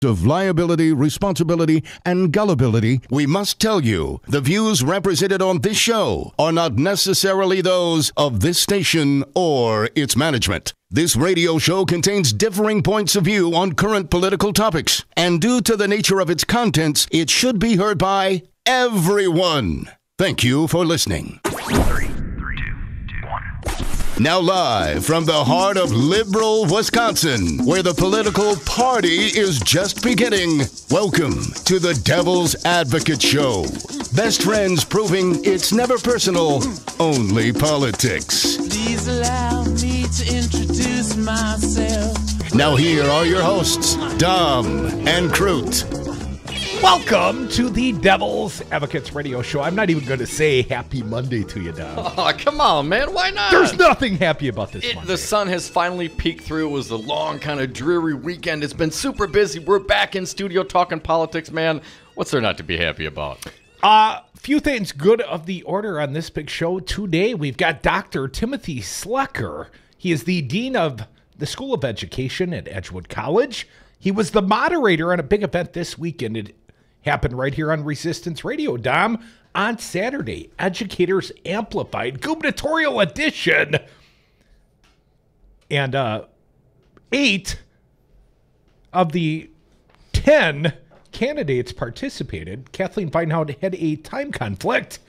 of liability, responsibility, and gullibility, we must tell you the views represented on this show are not necessarily those of this station or its management. This radio show contains differing points of view on current political topics, and due to the nature of its contents, it should be heard by everyone. Thank you for listening. 3, 2, 1. Now live from the heart of liberal Wisconsin, where the political party is just beginning, welcome to the Devil's Advocate Show. Best friends proving it's never personal, only politics. Please allow me to introduce myself. Now here are your hosts, Dom and Crute. Welcome to the Devil's Advocates Radio Show. I'm not even going to say happy Monday to you, Dom. Oh, come on, man. Why not? There's nothing happy about this Monday. The sun has finally peeked through. It was a long, kind of dreary weekend. It's been super busy. We're back in studio talking politics, man. What's there not to be happy about? Few things good of the order on this big show today. We've got Dr. Timothy Slekar. He is the Dean of the School of Education at Edgewood College. He was the moderator on a big event this weekend. It happened right here on Resistance Radio, Dom, on Saturday. Educators Amplified, Gubernatorial Edition. And 8 of the 10 candidates participated. Kathleen Feinhout had a time conflict.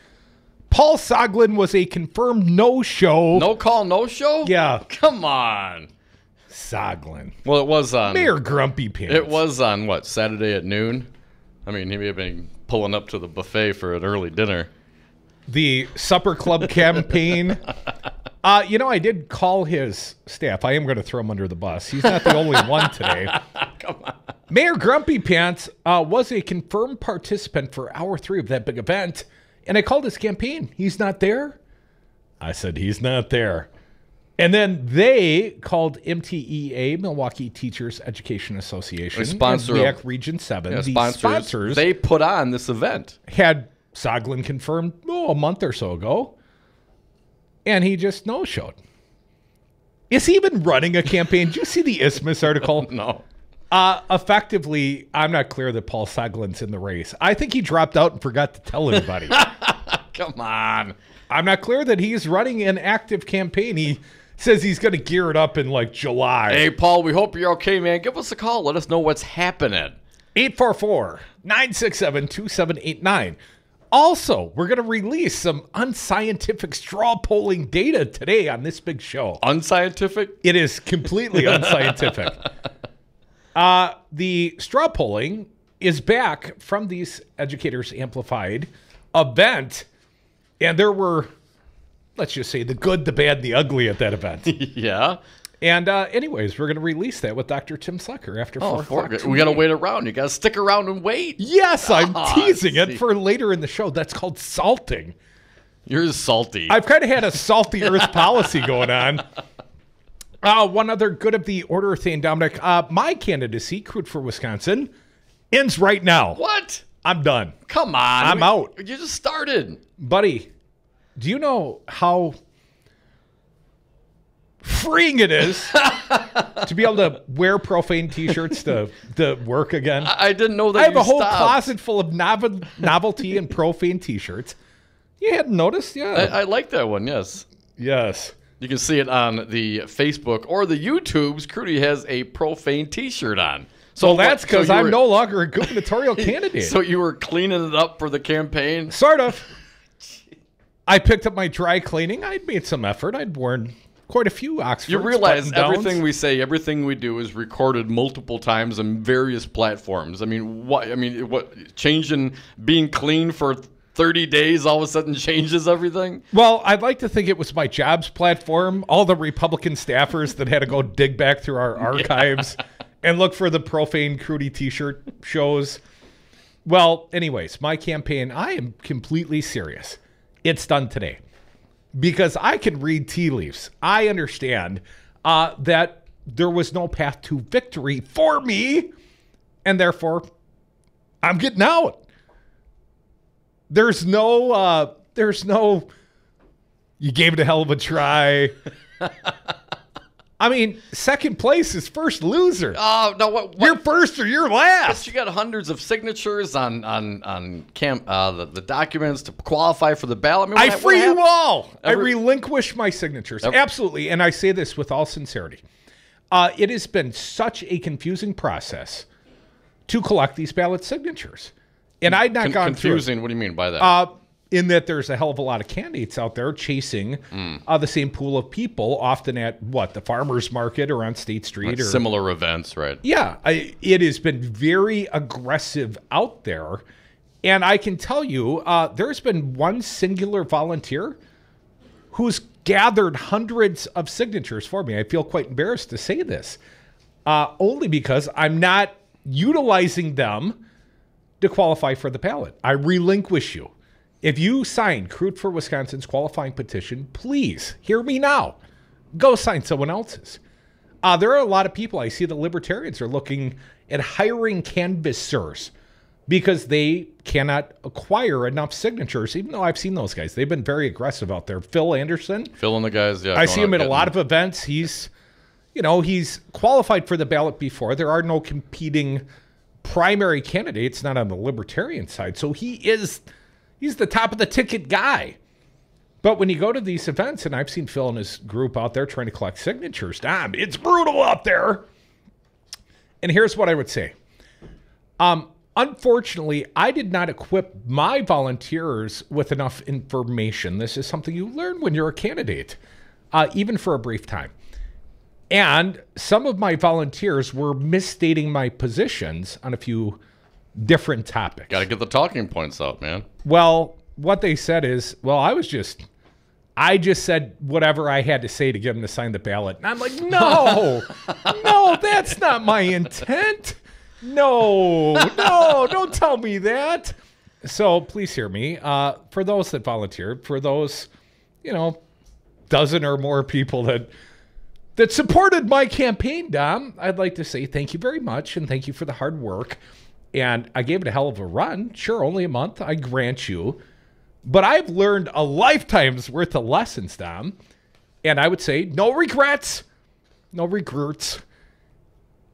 Paul Soglin was a confirmed no-show. No call, no show? Yeah. Come on. Soglin. Well, it was on... Mayor Grumpy Pants. It was on, what, Saturday at noon? I mean, he may have been pulling up to the buffet for an early dinner. The Supper Club campaign. I did call his staff. I am going to throw him under the bus. He's not the only one today. Come on. Mayor Grumpy Pants was a confirmed participant for hour 3 of that big event, and I called his campaign. He's not there. I said, he's not there. And then they called MTEA, Milwaukee Teachers Education Association, sponsor and WIAC Region 7. Yeah, the sponsors. They put on this event. Had Soglin confirmed a month or so ago, and he just no-showed. Is he even running a campaign? Did you see the Isthmus article? No. Effectively, I'm not clear that Paul Soglin's in the race. I think he dropped out and forgot to tell anybody. Come on. I'm not clear that he's running an active campaign. He says he's going to gear it up in like July. Hey, Paul, we hope you're okay, man. Give us a call. Let us know what's happening. 844-967-2789. Also, we're going to release some unscientific straw polling data today on this big show. Unscientific? It is completely unscientific. The straw polling is back from these Educators Amplified event, and there were, let's just say, the good, the bad, the ugly at that event. Yeah. And anyways, we're going to release that with Dr. Tim Slekar after 4 o'clock. We got to wait around. You got to stick around and wait. Yes, I'm teasing it for later in the show. That's called salting. You're salty. I've kind of had a salty earth policy going on. One other good of the order thing, Dominic. My candidacy, Crute for Wisconsin, ends right now. What? I'm done. Come on. I'm out. You just started. Buddy, do you know how freeing it is to be able to wear profane T-shirts to work again? I didn't know that. I have a whole stopped. closet full of novelty and profane T-shirts. You hadn't noticed? Yeah. I like that one, yes. Yes. You can see it on the Facebook or the YouTubes. Crudy has a profane T-shirt on. So that's because I'm no longer a gubernatorial candidate. So you were cleaning it up for the campaign? Sort of. I picked up my dry cleaning. I'd made some effort. I'd worn quite a few Oxfords. You realize everything we say, everything we do is recorded multiple times on various platforms. I mean, what changing being clean for 30 days all of a sudden changes everything? Well, I'd like to think it was my jobs platform. All the Republican staffers that had to go dig back through our archives and look for the profane Crudy T-shirt shows. Well, anyways, my campaign, I am completely serious. It's done today. Because I can read tea leaves. I understand that there was no path to victory for me, and therefore, I'm getting out. There's no, you gave it a hell of a try. I mean, second place is first loser. Oh no! What? You're first or you're But last. you got hundreds of signatures on the documents to qualify for the ballot. I mean, I free you all. I Every- relinquish my signatures. Absolutely. And I say this with all sincerity. It has been such a confusing process to collect these ballot signatures. And I'd not gone confusing. What do you mean by that? through it. In that there's a hell of a lot of candidates out there chasing the same pool of people, often at the farmer's market or on State Street. Or Similar events, right? Yeah, it has been very aggressive out there. And I can tell you, there's been one singular volunteer who's gathered hundreds of signatures for me. I feel quite embarrassed to say this, only because I'm not utilizing them to qualify for the ballot. I relinquish you. If you sign Crude for Wisconsin's qualifying petition, please hear me now. Go sign someone else's. There are a lot of people. I see the libertarians are looking at hiring canvassers because they cannot acquire enough signatures, even though I've seen those guys. They've been very aggressive out there. Phil Anderson. Phil and the guys, yeah. I see him at a lot of events. He's qualified for the ballot before. There are no competing primary candidates, not on the libertarian side. So he's the top of the ticket guy. But when you go to these events, and I've seen Phil and his group out there trying to collect signatures, it's brutal out there. And here's what I would say. Unfortunately, I did not equip my volunteers with enough information. This is something you learn when you're a candidate, even for a brief time. And some of my volunteers were misstating my positions on a few different topics. Got to get the talking points out, man. Well, what they said is, I just said whatever I had to say to get them to sign the ballot. And I'm like, no, that's not my intent. No, don't tell me that. So please hear me. For those that volunteered, for those, dozen or more people that supported my campaign, Dom, I'd like to say thank you very much and thank you for the hard work. And I gave it a hell of a run. Sure, only a month, I grant you. But I've learned a lifetime's worth of lessons, Dom. And I would say no regrets.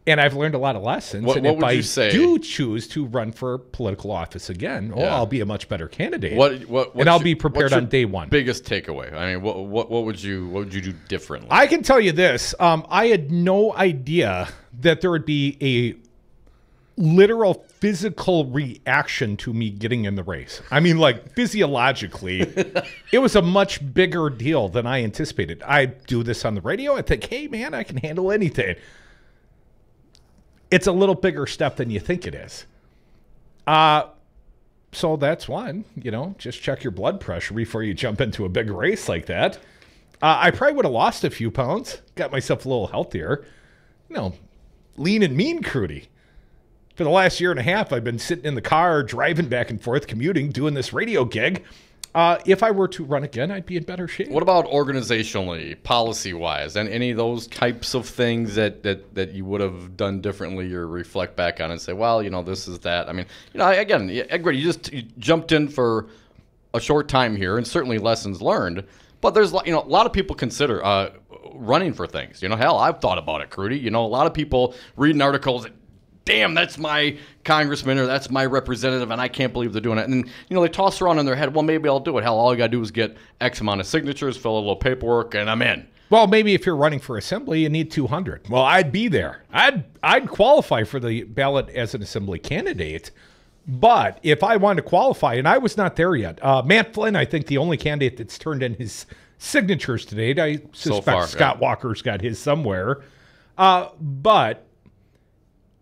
And I've learned a lot of lessons. What if would I you say? do choose to run for political office again, I'll be a much better candidate. And I'll be prepared on day one. Biggest takeaway. I mean, what would you do differently? I can tell you this. I had no idea that there would be a literal physical reaction to me getting in the race. I mean, like physiologically, it was a much bigger deal than I anticipated. I do this on the radio. I think, hey, man, I can handle anything. It's a little bigger step than you think it is. So that's one, just check your blood pressure before you jump into a big race like that. I probably would have lost a few pounds, got myself a little healthier. Lean and mean, Crudy. For the last year and a half, I've been sitting in the car, driving back and forth, commuting, doing this radio gig. If I were to run again, I'd be in better shape. What about organizationally, policy-wise, and any of those types of things that you would have done differently or reflect back on and say, well, this is that. I mean, again, you jumped in for a short time here, and certainly lessons learned. But there's, a lot of people consider running for things. Hell, I've thought about it, Crudy. A lot of people reading articles. Damn, that's my congressman or that's my representative, and I can't believe they're doing it. And they toss around in their head, well, maybe I'll do it. Hell, all you got to do is get X amount of signatures, fill a little paperwork, and I'm in. Well, maybe if you're running for assembly, you need 200. Well, I'd be there. I'd qualify for the ballot as an assembly candidate. But if I wanted to qualify, and I was not there yet, Matt Flynn, I think the only candidate that's turned in his signatures to date. I suspect so far, Scott Walker's got his somewhere. But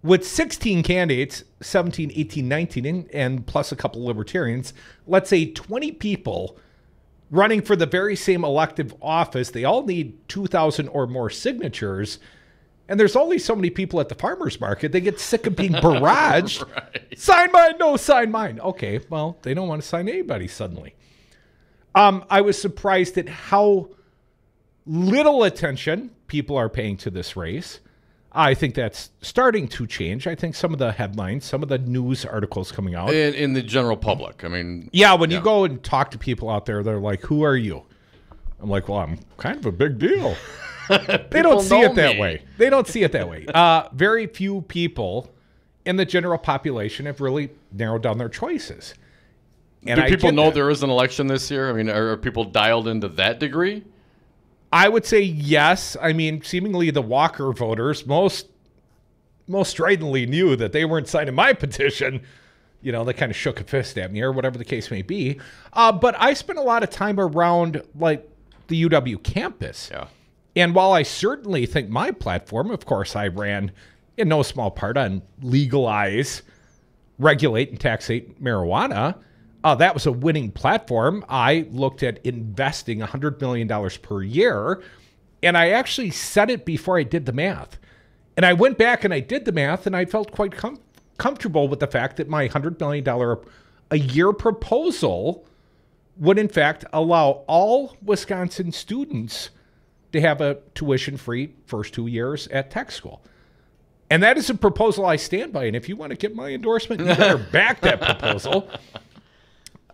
with 16 candidates, 17, 18, 19, and plus a couple libertarians, let's say 20 people running for the very same elective office, they all need 2,000 or more signatures. And there's only so many people at the farmer's market. They get sick of being barraged. Right. Sign mine, no, sign mine. Okay, well, they don't want to sign anybody suddenly. I was surprised at how little attention people are paying to this race. I think that's starting to change. I think some of the headlines, some of the news articles coming out. In the general public, I mean. Yeah, when you go and talk to people out there, they're like, who are you? I'm like, well, I'm kind of a big deal. They don't see it that way. They don't see it that way. Very few people in the general population have really narrowed down their choices. And Do people know there is an election this year? I mean, are people dialed into that degree? I would say yes. I mean, seemingly the Walker voters most stridently knew that they weren't signing my petition. You know, they kind of shook a fist at me or whatever the case may be. But I spent a lot of time around, like, the UW campus. Yeah. And while I certainly think my platform, of course, I ran in no small part on legalize, regulate, and taxate marijuana. That was a winning platform. I looked at investing $100 million per year, and I actually said it before I did the math. And I went back and I did the math, and I felt quite comfortable with the fact that my $100 million a year proposal would, in fact, allow all Wisconsin students to have a tuition-free first 2 years at tech school. And that is a proposal I stand by. And if you want to get my endorsement, you better back that proposal.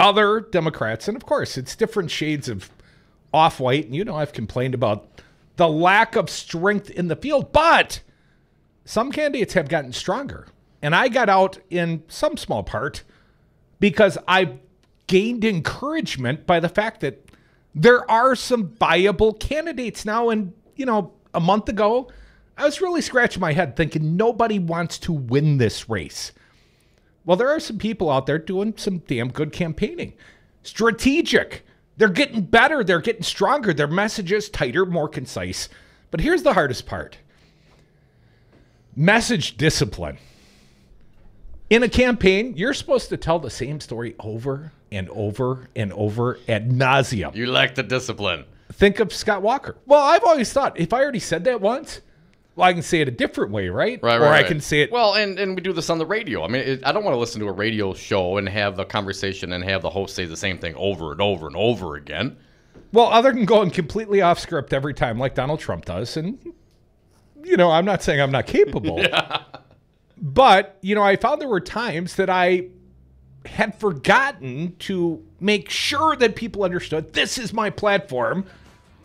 Other Democrats, and of course, it's different shades of off-white. And, you know, I've complained about the lack of strength in the field. But some candidates have gotten stronger. And I got out in some small part because I gained encouragement by the fact that there are some viable candidates now. And, you know, a month ago, I was really scratching my head thinking nobody wants to win this race. Well, there are some people out there doing some damn good campaigning. Strategic. They're getting better. They're getting stronger. Their messages tighter, more concise. But here's the hardest part. Message discipline. In a campaign, you're supposed to tell the same story over and over and over ad nauseum. You lack the discipline. Think of Scott Walker. Well, I've always thought, if I already said that once, well, I can say it a different way, right? Right. I can say it. Well, and we do this on the radio. I mean, I don't want to listen to a radio show and have a conversation and have the host say the same thing over and over and over again. Well, other than going completely off script every time like Donald Trump does. And, you know, I'm not saying I'm not capable. Yeah. But, you know, I found there were times that I had forgotten to make sure that people understood this is my platform.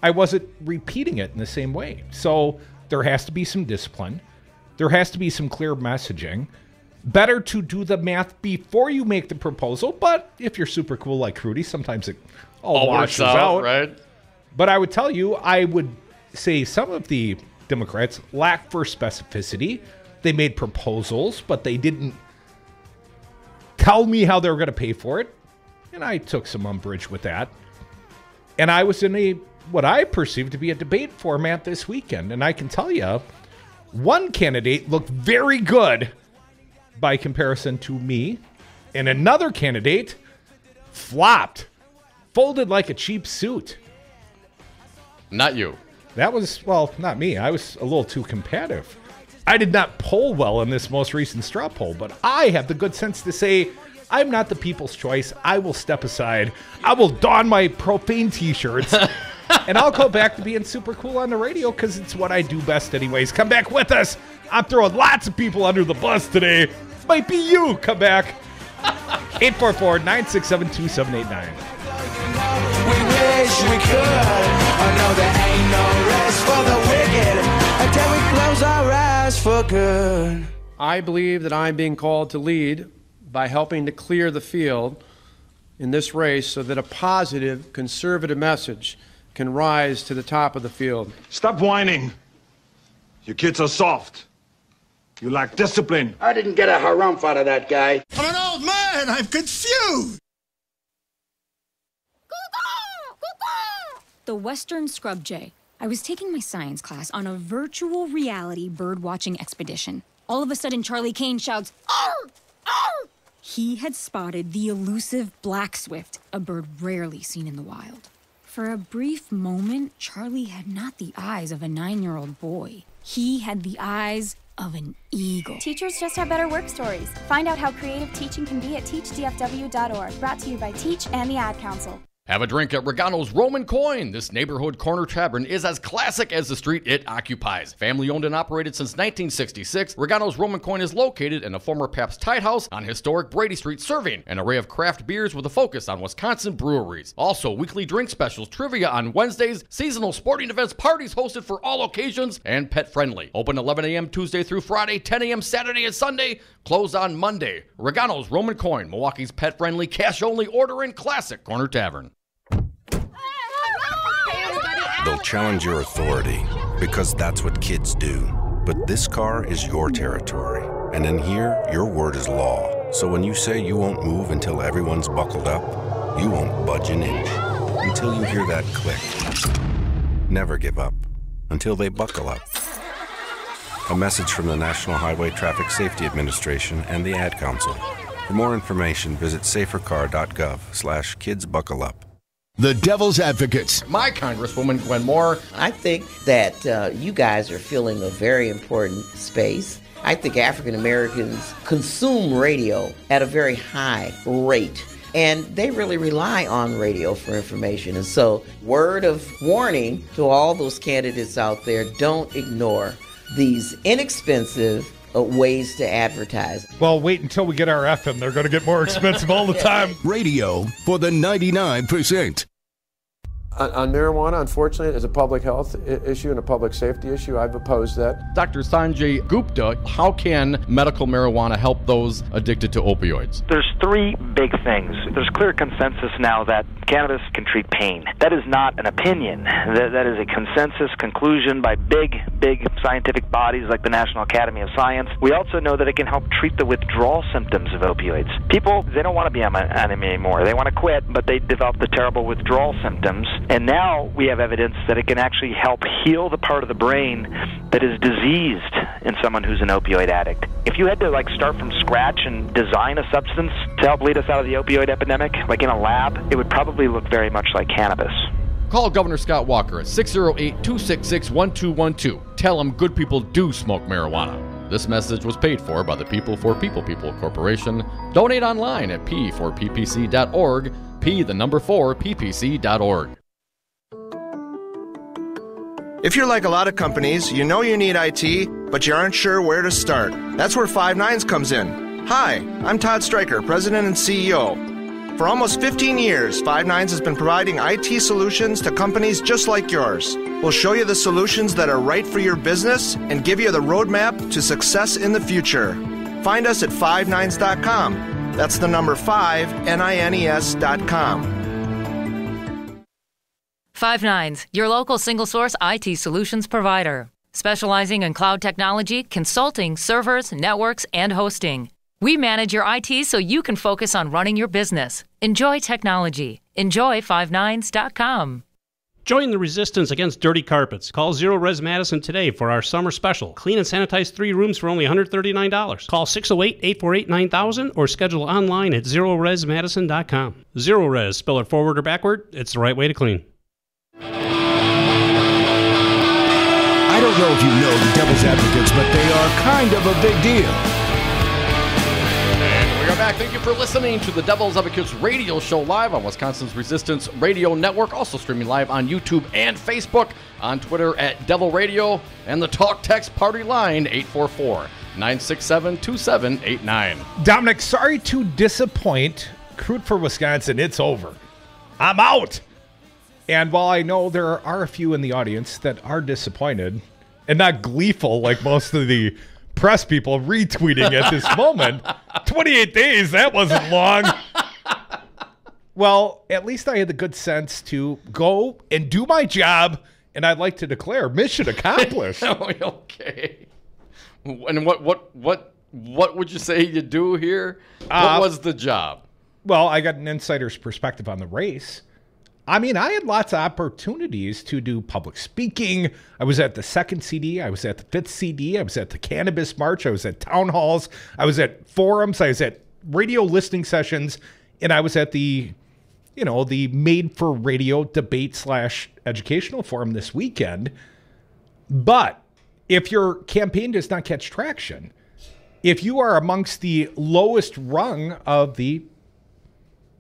I wasn't repeating it in the same way. So there has to be some discipline. There has to be some clear messaging. Better to do the math before you make the proposal. But if you're super cool like Rudy, sometimes it all washes out. Right? But I would tell you, I would say some of the Democrats lack for specificity. They made proposals, but they didn't tell me how they were going to pay for it. And I took some umbrage with that. And I was in what I perceived to be a debate format this weekend. And I can tell you, one candidate looked very good by comparison to me. And another candidate flopped, folded like a cheap suit. Not you. That was, well, not me. I was a little too combative. I did not poll well in this most recent straw poll, but I have the good sense to say I'm not the people's choice. I will step aside. I will don my profane t-shirts, and I'll go back to being super cool on the radio because it's what I do best anyways. Come back with us. I'm throwing lots of people under the bus today. Might be you. Come back. 844-967-2789. We wish we could. I know there ain't no rest for the wicked until we close our eyes for good. I believe that I'm being called to lead by helping to clear the field in this race so that a positive, conservative message can rise to the top of the field. Stop whining. Your kids are soft. You lack discipline. I didn't get a harumph out of that guy. I'm an old man. I'm confused. The Western Scrub Jay. I was taking my science class on a virtual reality bird-watching expedition. All of a sudden, Charlie Kane shouts, "Arr! Arr!" He had spotted the elusive black swift, a bird rarely seen in the wild. For a brief moment, Charlie had not the eyes of a 9-year-old boy. He had the eyes of an eagle. Teachers just have better work stories. Find out how creative teaching can be at teachdfw.org. Brought to you by Teach and the Ad Council. Have a drink at Regano's Roman Coin. This neighborhood corner tavern is as classic as the street it occupies. Family owned and operated since 1966, Regano's Roman Coin is located in a former Pabst Tide House on historic Brady Street, serving an array of craft beers with a focus on Wisconsin breweries. Also, weekly drink specials, trivia on Wednesdays, seasonal sporting events, parties hosted for all occasions, and pet friendly. Open 11 a.m. Tuesday through Friday, 10 a.m. Saturday and Sunday, closed on Monday. Regano's Roman Coin, Milwaukee's pet friendly, cash only, order in classic corner tavern. They'll challenge your authority because that's what kids do. But this car is your territory, and in here, your word is law. So when you say you won't move until everyone's buckled up, you won't budge an inch until you hear that click. Never give up until they buckle up. A message from the National Highway Traffic Safety Administration and the Ad Council. For more information, visit safercar.gov/kidsbuckleup. The Devil's Advocates. My Congresswoman Gwen Moore. I think that you guys are filling a very important space. I think African Americans consume radio at a very high rate, and they really rely on radio for information. And so, word of warning to all those candidates out there, don't ignore these inexpensive ways to advertise. Well, wait until we get our FM. They're going to get more expensive all the time. Radio for the 99%. On marijuana, unfortunately, as a public health issue and a public safety issue, I've opposed that. Dr. Sanjay Gupta, how can medical marijuana help those addicted to opioids? There's three big things. There's clear consensus now that cannabis can treat pain. That is not an opinion. That is a consensus conclusion by big scientific bodies like the National Academy of Science. We also know that it can help treat the withdrawal symptoms of opioids. People, they don't want to be on anymore. They want to quit, but they develop the terrible withdrawal symptoms. And now we have evidence that it can actually help heal the part of the brain that is diseased in someone who's an opioid addict. If you had to start from scratch and design a substance to help lead us out of the opioid epidemic, like in a lab, it would probably look very much like cannabis. Call Governor Scott Walker at 608-266-1212. Tell him good people do smoke marijuana. This message was paid for by the People for People Corporation. Donate online at p4ppc.org, p4ppc.org. If you're like a lot of companies, you know you need IT, but you aren't sure where to start. That's where Five Nines comes in. Hi, I'm Todd Stryker, President and CEO. For almost 15 years, Five Nines has been providing IT solutions to companies just like yours. We'll show you the solutions that are right for your business and give you the roadmap to success in the future. Find us at fivenines.com. That's the number 5, NINES.com. Five Nines, your local single-source IT solutions provider, specializing in cloud technology, consulting, servers, networks, and hosting. We manage your IT so you can focus on running your business. Enjoy technology. Enjoy fivenines.com. Join the resistance against dirty carpets. Call Zero Res Madison today for our summer special. Clean and sanitize 3 rooms for only $139. Call 608-848-9000 or schedule online at ZeroResMadison.com. Zero Res, spell it forward or backward, it's the right way to clean. I don't know if you know the Devil's Advocates, but they are kind of a big deal. And we are back. Thank you for listening to the Devil's Advocates radio show live on Wisconsin's Resistance Radio Network. Also streaming live on YouTube and Facebook, on Twitter at Devil Radio, and the Talk Text Party line 844-967-2789. Dominic, sorry to disappoint. Crude for Wisconsin, it's over. I'm out. And while I know there are a few in the audience that are disappointed and not gleeful like most of the press people retweeting at this moment, 28 days, that wasn't long. Well, at least I had the good sense to go and do my job, and I'd like to declare mission accomplished. Okay. And what would you say you do here? What was the job? Well, I got an insider's perspective on the race. I mean, I had lots of opportunities to do public speaking. I was at the 2nd CD. I was at the 5th CD. I was at the Cannabis March. I was at town halls. I was at forums. I was at radio listening sessions. And I was at the, the Made for Radio debate / educational forum this weekend. But if your campaign does not catch traction, if you are amongst the lowest rung of the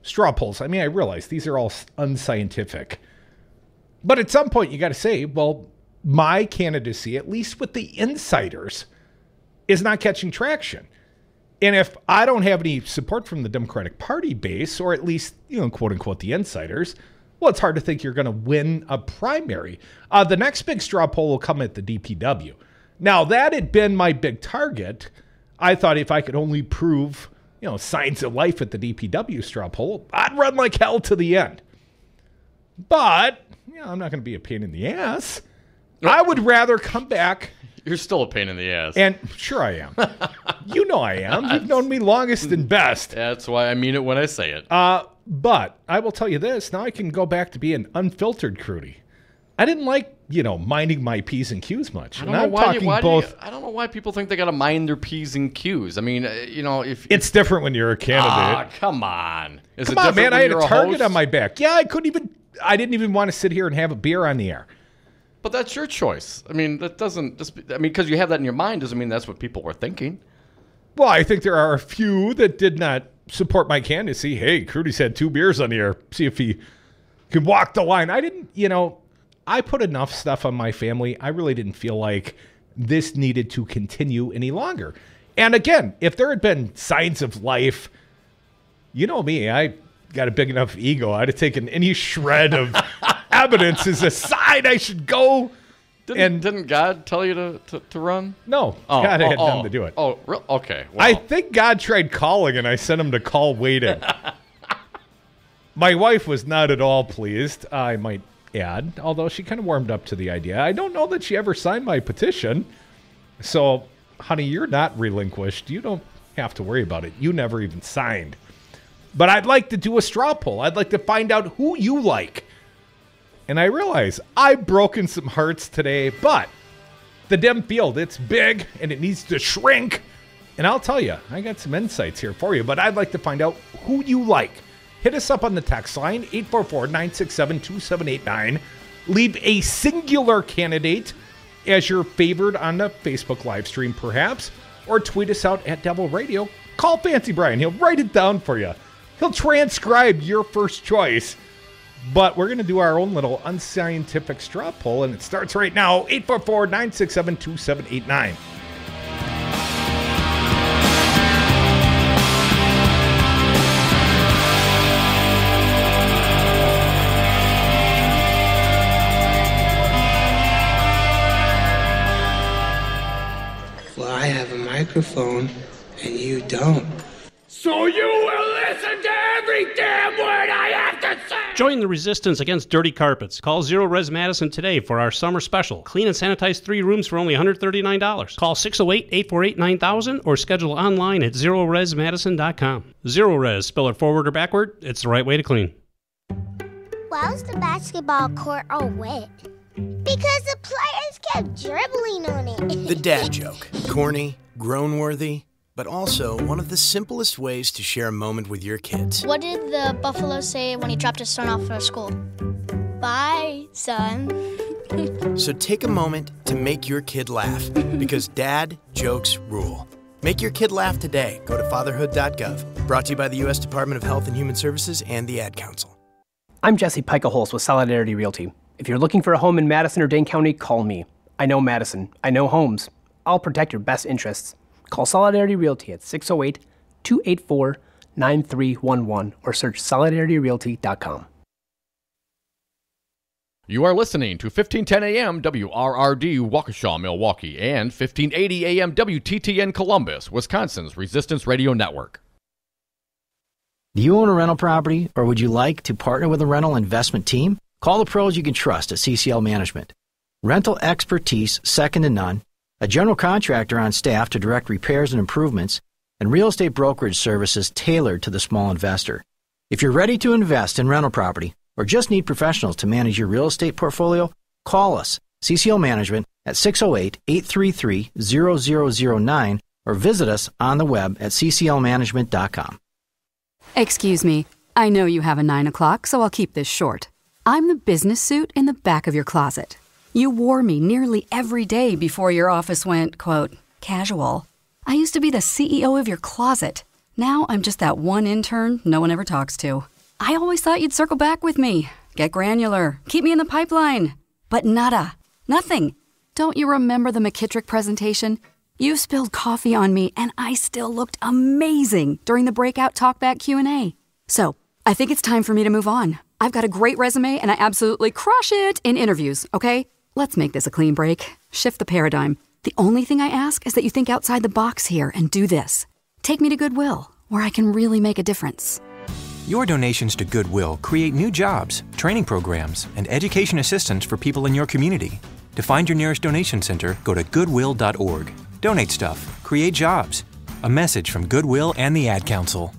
straw polls. I mean, I realize these are all unscientific. But at some point, you got to say, well, my candidacy, at least with the insiders, is not catching traction. And if I don't have any support from the Democratic Party base, or at least, quote unquote, the insiders, well, it's hard to think you're going to win a primary. The next big straw poll will come at the DPW. Now, that had been my big target. I thought if I could only prove, signs of life at the DPW straw poll, I'd run like hell to the end. But, I'm not going to be a pain in the ass. I would rather come back. You're still a pain in the ass. And sure I am. You know I am. You've known me longest and best. That's why I mean it when I say it. But I will tell you this. Now I can go back to being unfiltered Crudy. I didn't like, minding my P's and Q's much. I don't know why people think they got to mind their P's and Q's. I mean, if it's different when you're a candidate. Come on. Come on, man. I had a target on my back. Yeah, I didn't even want to sit here and have a beer on the air. But that's your choice. I mean, that doesn't just, because you have that in your mind doesn't mean that's what people were thinking. Well, I think there are a few that did not support my candidacy. Hey, Crudy's had 2 beers on the air. See if he can walk the line. I didn't, I put enough stuff on my family. I really didn't feel like this needed to continue any longer. And again, if there had been signs of life, you know me, I got a big enough ego. I'd have taken any shred of evidence as a sign I should go. Didn't God tell you to run? No, God had nothing to do it. Oh, okay. Wow. I think God tried calling, and I sent him to call waiting. My wife was not at all pleased, I might add, although she kind of warmed up to the idea. I don't know that she ever signed my petition. So, honey, you're not relinquished. You don't have to worry about it. You never even signed. But I'd like to do a straw poll. I'd like to find out who you like. And I realize I've broken some hearts today, but the Dem field, it's big and it needs to shrink. And I'll tell you, I got some insights here for you, but I'd like to find out who you like. Hit us up on the text line, 844-967-2789. Leave a singular candidate as your favored on the Facebook live stream, perhaps, or tweet us out at Devil Radio. Call Fancy Brian. He'll write it down for you. He'll transcribe your first choice. But we're going to do our own little unscientific straw poll, and it starts right now, 844-967-2789. Well, I have a microphone, and you don't. So you will listen to every damn word I have to say! Join the resistance against dirty carpets. Call Zero Res Madison today for our summer special. Clean and sanitize 3 rooms for only $139. Call 608-848-9000 or schedule online at ZeroResMadison.com. Zero Res, spell it forward or backward, it's the right way to clean. Why was the basketball court all wet? Because the players kept dribbling on it. The dad joke. Corny, groan-worthy, but also one of the simplest ways to share a moment with your kids. What did the buffalo say when he dropped his son off for school? Bye, son. So take a moment to make your kid laugh, because dad jokes rule. Make your kid laugh today. Go to fatherhood.gov. Brought to you by the U.S. Department of Health and Human Services and the Ad Council. I'm Jesse Pica-Holz with Solidarity Realty. If you're looking for a home in Madison or Dane County, call me. I know Madison. I know homes. I'll protect your best interests. Call Solidarity Realty at 608-284-9311 or search solidarityrealty.com. You are listening to 1510 AM WRRD Waukesha, Milwaukee, and 1580 AM WTTN Columbus, Wisconsin's Resistance Radio Network. Do you own a rental property, or would you like to partner with a rental investment team? Call the pros you can trust at CCL Management. Rental expertise second to none, a general contractor on staff to direct repairs and improvements, and real estate brokerage services tailored to the small investor. If you're ready to invest in rental property or just need professionals to manage your real estate portfolio, call us, CCL Management, at 608-833-0009 or visit us on the web at cclmanagement.com. Excuse me, I know you have a 9 o'clock, so I'll keep this short. I'm the business suit in the back of your closet. You wore me nearly every day before your office went, quote, casual. I used to be the CEO of your closet. Now I'm just that one intern no one ever talks to. I always thought you'd circle back with me, get granular, keep me in the pipeline. But nada. Nothing. Don't you remember the McKittrick presentation? You spilled coffee on me, and I still looked amazing during the breakout talkback Q&A. So, I think it's time for me to move on. I've got a great resume, and I absolutely crush it in interviews, okay? Let's make this a clean break. Shift the paradigm. The only thing I ask is that you think outside the box here and do this. Take me to Goodwill, where I can really make a difference. Your donations to Goodwill create new jobs, training programs, and education assistance for people in your community. To find your nearest donation center, go to goodwill.org. Donate stuff. Create jobs. A message from Goodwill and the Ad Council.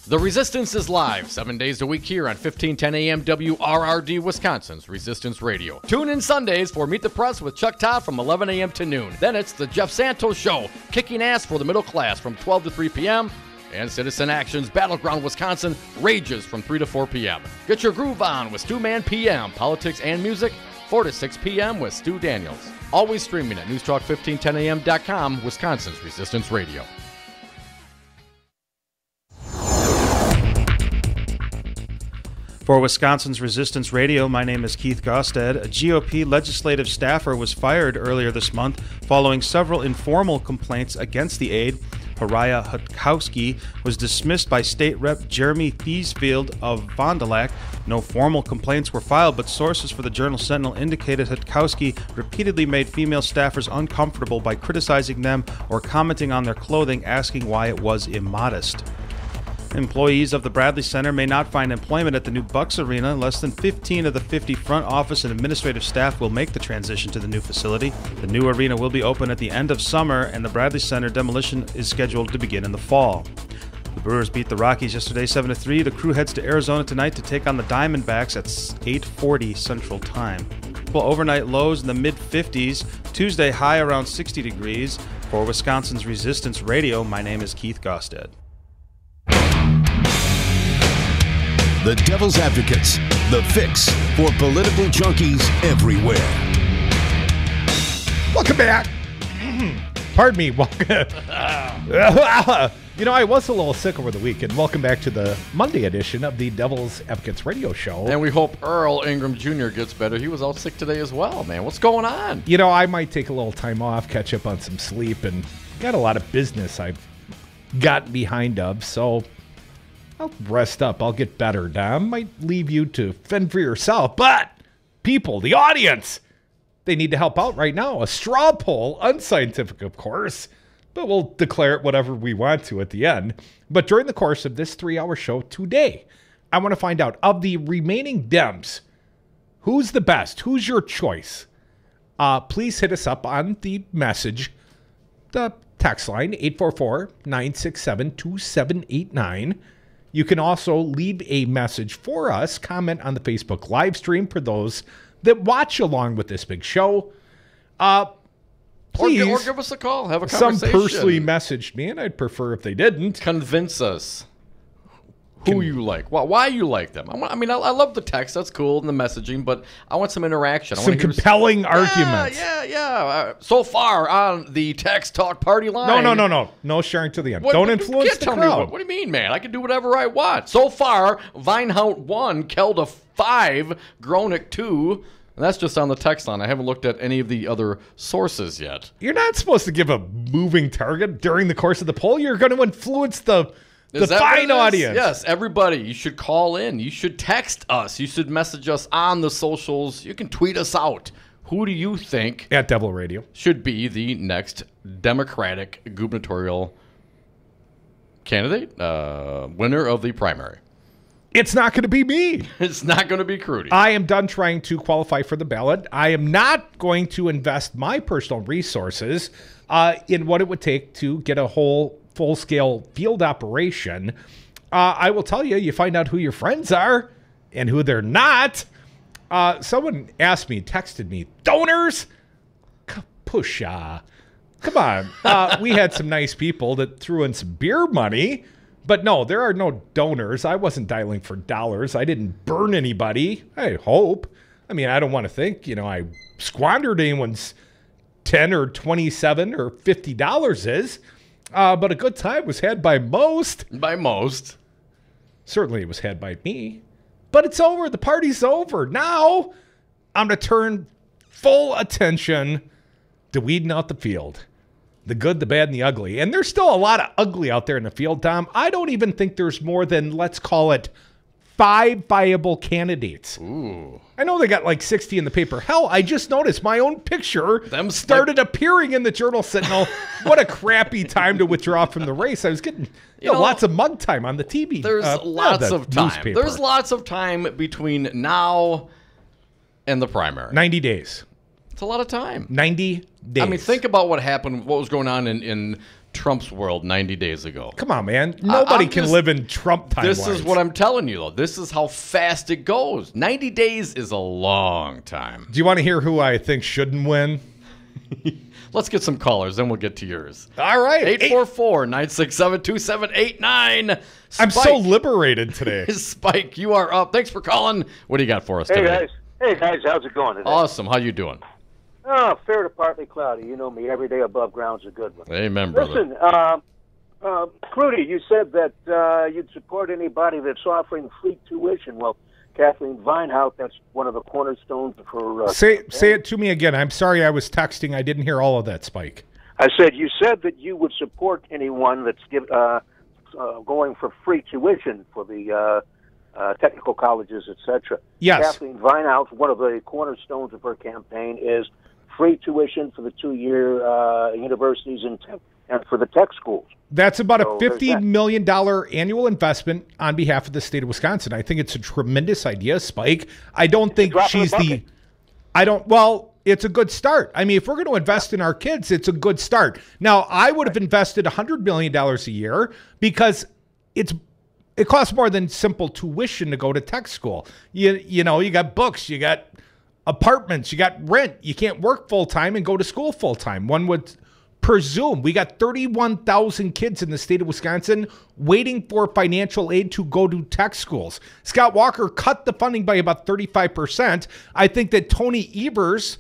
The Resistance is live 7 days a week here on 1510 AM WRRD, Wisconsin's Resistance Radio. Tune in Sundays for Meet the Press with Chuck Todd from 11 a.m. to noon. Then it's the Jeff Santos Show, kicking ass for the middle class from 12 to 3 p.m. And Citizen Action's Battleground Wisconsin rages from 3 to 4 p.m. Get your groove on with Stu Man PM, politics and music, 4 to 6 p.m. with Stu Daniels. Always streaming at newstalk1510am.com, Wisconsin's Resistance Radio. For Wisconsin's Resistance Radio, my name is Keith Gosted. A GOP legislative staffer was fired earlier this month following several informal complaints against the aide. Pariah Hutkowski was dismissed by State Rep. Jeremy Thiesfield of Fond du Lac. No formal complaints were filed, but sources for the Journal Sentinel indicated Hutkowski repeatedly made female staffers uncomfortable by criticizing them or commenting on their clothing, asking why it was immodest. Employees of the Bradley Center may not find employment at the new Bucks Arena. Less than 15 of the 50 front office and administrative staff will make the transition to the new facility. The new arena will be open at the end of summer, and the Bradley Center demolition is scheduled to begin in the fall. The Brewers beat the Rockies yesterday 7-3. The Crew heads to Arizona tonight to take on the Diamondbacks at 8:40 Central Time. Well, overnight lows in the mid-50s. Tuesday high around 60 degrees. For Wisconsin's Resistance Radio, my name is Keith Gosted. The Devil's Advocates, the fix for political junkies everywhere. Welcome back. Pardon me. You know, I was a little sick over the weekend. Welcome back to the Monday edition of the Devil's Advocates radio show. And we hope Earl Ingram Jr. gets better. He was out sick today as well, man. What's going on? You know, I might take a little time off, catch up on some sleep, and got a lot of business I've gotten behind of, so I'll rest up. I'll get better. Now, I might leave you to fend for yourself, but people, the audience, they need to help out right now. A straw poll, unscientific, of course, but we'll declare it whatever we want to at the end. But during the course of this 3-hour show today, I want to find out, of the remaining Dems, who's the best? Who's your choice? Please hit us up on the message, the text line, 844-967-2789. You can also leave a message for us, comment on the Facebook live stream for those that watch along with this big show. Please. Or give us a call. Have a conversation. Some personally messaged me, and I'd prefer if they didn't. Convince us who you like. Why you like them. I mean, I love the text. That's cool, and the messaging, but I want some interaction. Some compelling arguments. Yeah. So far on the text talk party line. No. No sharing to the end. Don't influence the crowd. What do you mean, man? I can do whatever I want. So far, Vinehout 1, Kelda 5, Gronick 2. And that's just on the text line. I haven't looked at any of the other sources yet. You're not supposed to give a moving target during the course of the poll. You're going to influence the fine audience. Yes, everybody. You should call in. You should text us. You should message us on the socials. You can tweet us out. Who do you think at Devil Radio should be the next Democratic gubernatorial candidate, winner of the primary? It's not going to be me. It's not going to be Crudy. I am done trying to qualify for the ballot. I am not going to invest my personal resources in what it would take to get a whole full-scale field operation. I will tell you, you find out who your friends are and who they're not. Someone asked me, texted me, donors? Pusha. Come on. We had some nice people that threw in some beer money. But no, there are no donors. I wasn't dialing for dollars. I didn't burn anybody. I hope. I mean, I don't want to think, I squandered anyone's $10 or $27 or $50 is. But a good time was had by most. By most. Certainly it was had by me. But it's over. The party's over. Now I'm going to turn full attention to weeding out the field. The good, the bad, and the ugly. And there's still a lot of ugly out there in the field, Tom. I don't even think there's more than, let's call it, 5 viable candidates. Ooh. I know they got like 60 in the paper. Hell, I just noticed my own picture started appearing in the Journal Sentinel. What a crappy time to withdraw from the race. I was getting lots of mug time on the TV. There's lots of time. Newspaper. There's lots of time between now and the primary. 90 days. It's a lot of time. 90 days. I mean, think about what happened, what was going on in Trump's world 90 days ago. Come on, man. Nobody can live in Trump timelines. This is what I'm telling you, though. This is how fast it goes. 90 days is a long time. Do you want to hear who I think shouldn't win? Let's get some callers, then we'll get to yours. All right. 844-967-2789. I'm so liberated today. Spike, you are up. Thanks for calling. What do you got for us today? Hey, guys. How's it going today? Awesome. How you doing? Oh, fair to partly cloudy. You know me. Every day above ground's a good one. Amen, brother. Listen, Crudy, you said that you'd support anybody that's offering free tuition. Well, Kathleen Vinehout, that's one of the cornerstones for... Say it to me again. I'm sorry, I was texting. I didn't hear all of that, Spike. I said you said that you would support anyone that's going for free tuition for the technical colleges, etc. Yes. Kathleen Vinehout, one of the cornerstones of her campaign is free tuition for the 2-year universities and for the tech schools. That's about a $50 million annual investment on behalf of the state of Wisconsin. I think it's a tremendous idea, Spike. I don't think she's well, it's a good start. I mean, if we're going to invest in our kids, it's a good start. Now, I would have invested $100 million a year because it costs more than simple tuition to go to tech school. You know, you got books, you got apartments, you got rent. You can't work full-time and go to school full-time. One would presume. We got 31,000 kids in the state of Wisconsin waiting for financial aid to go to tech schools. Scott Walker cut the funding by about 35%. I think that Tony Evers,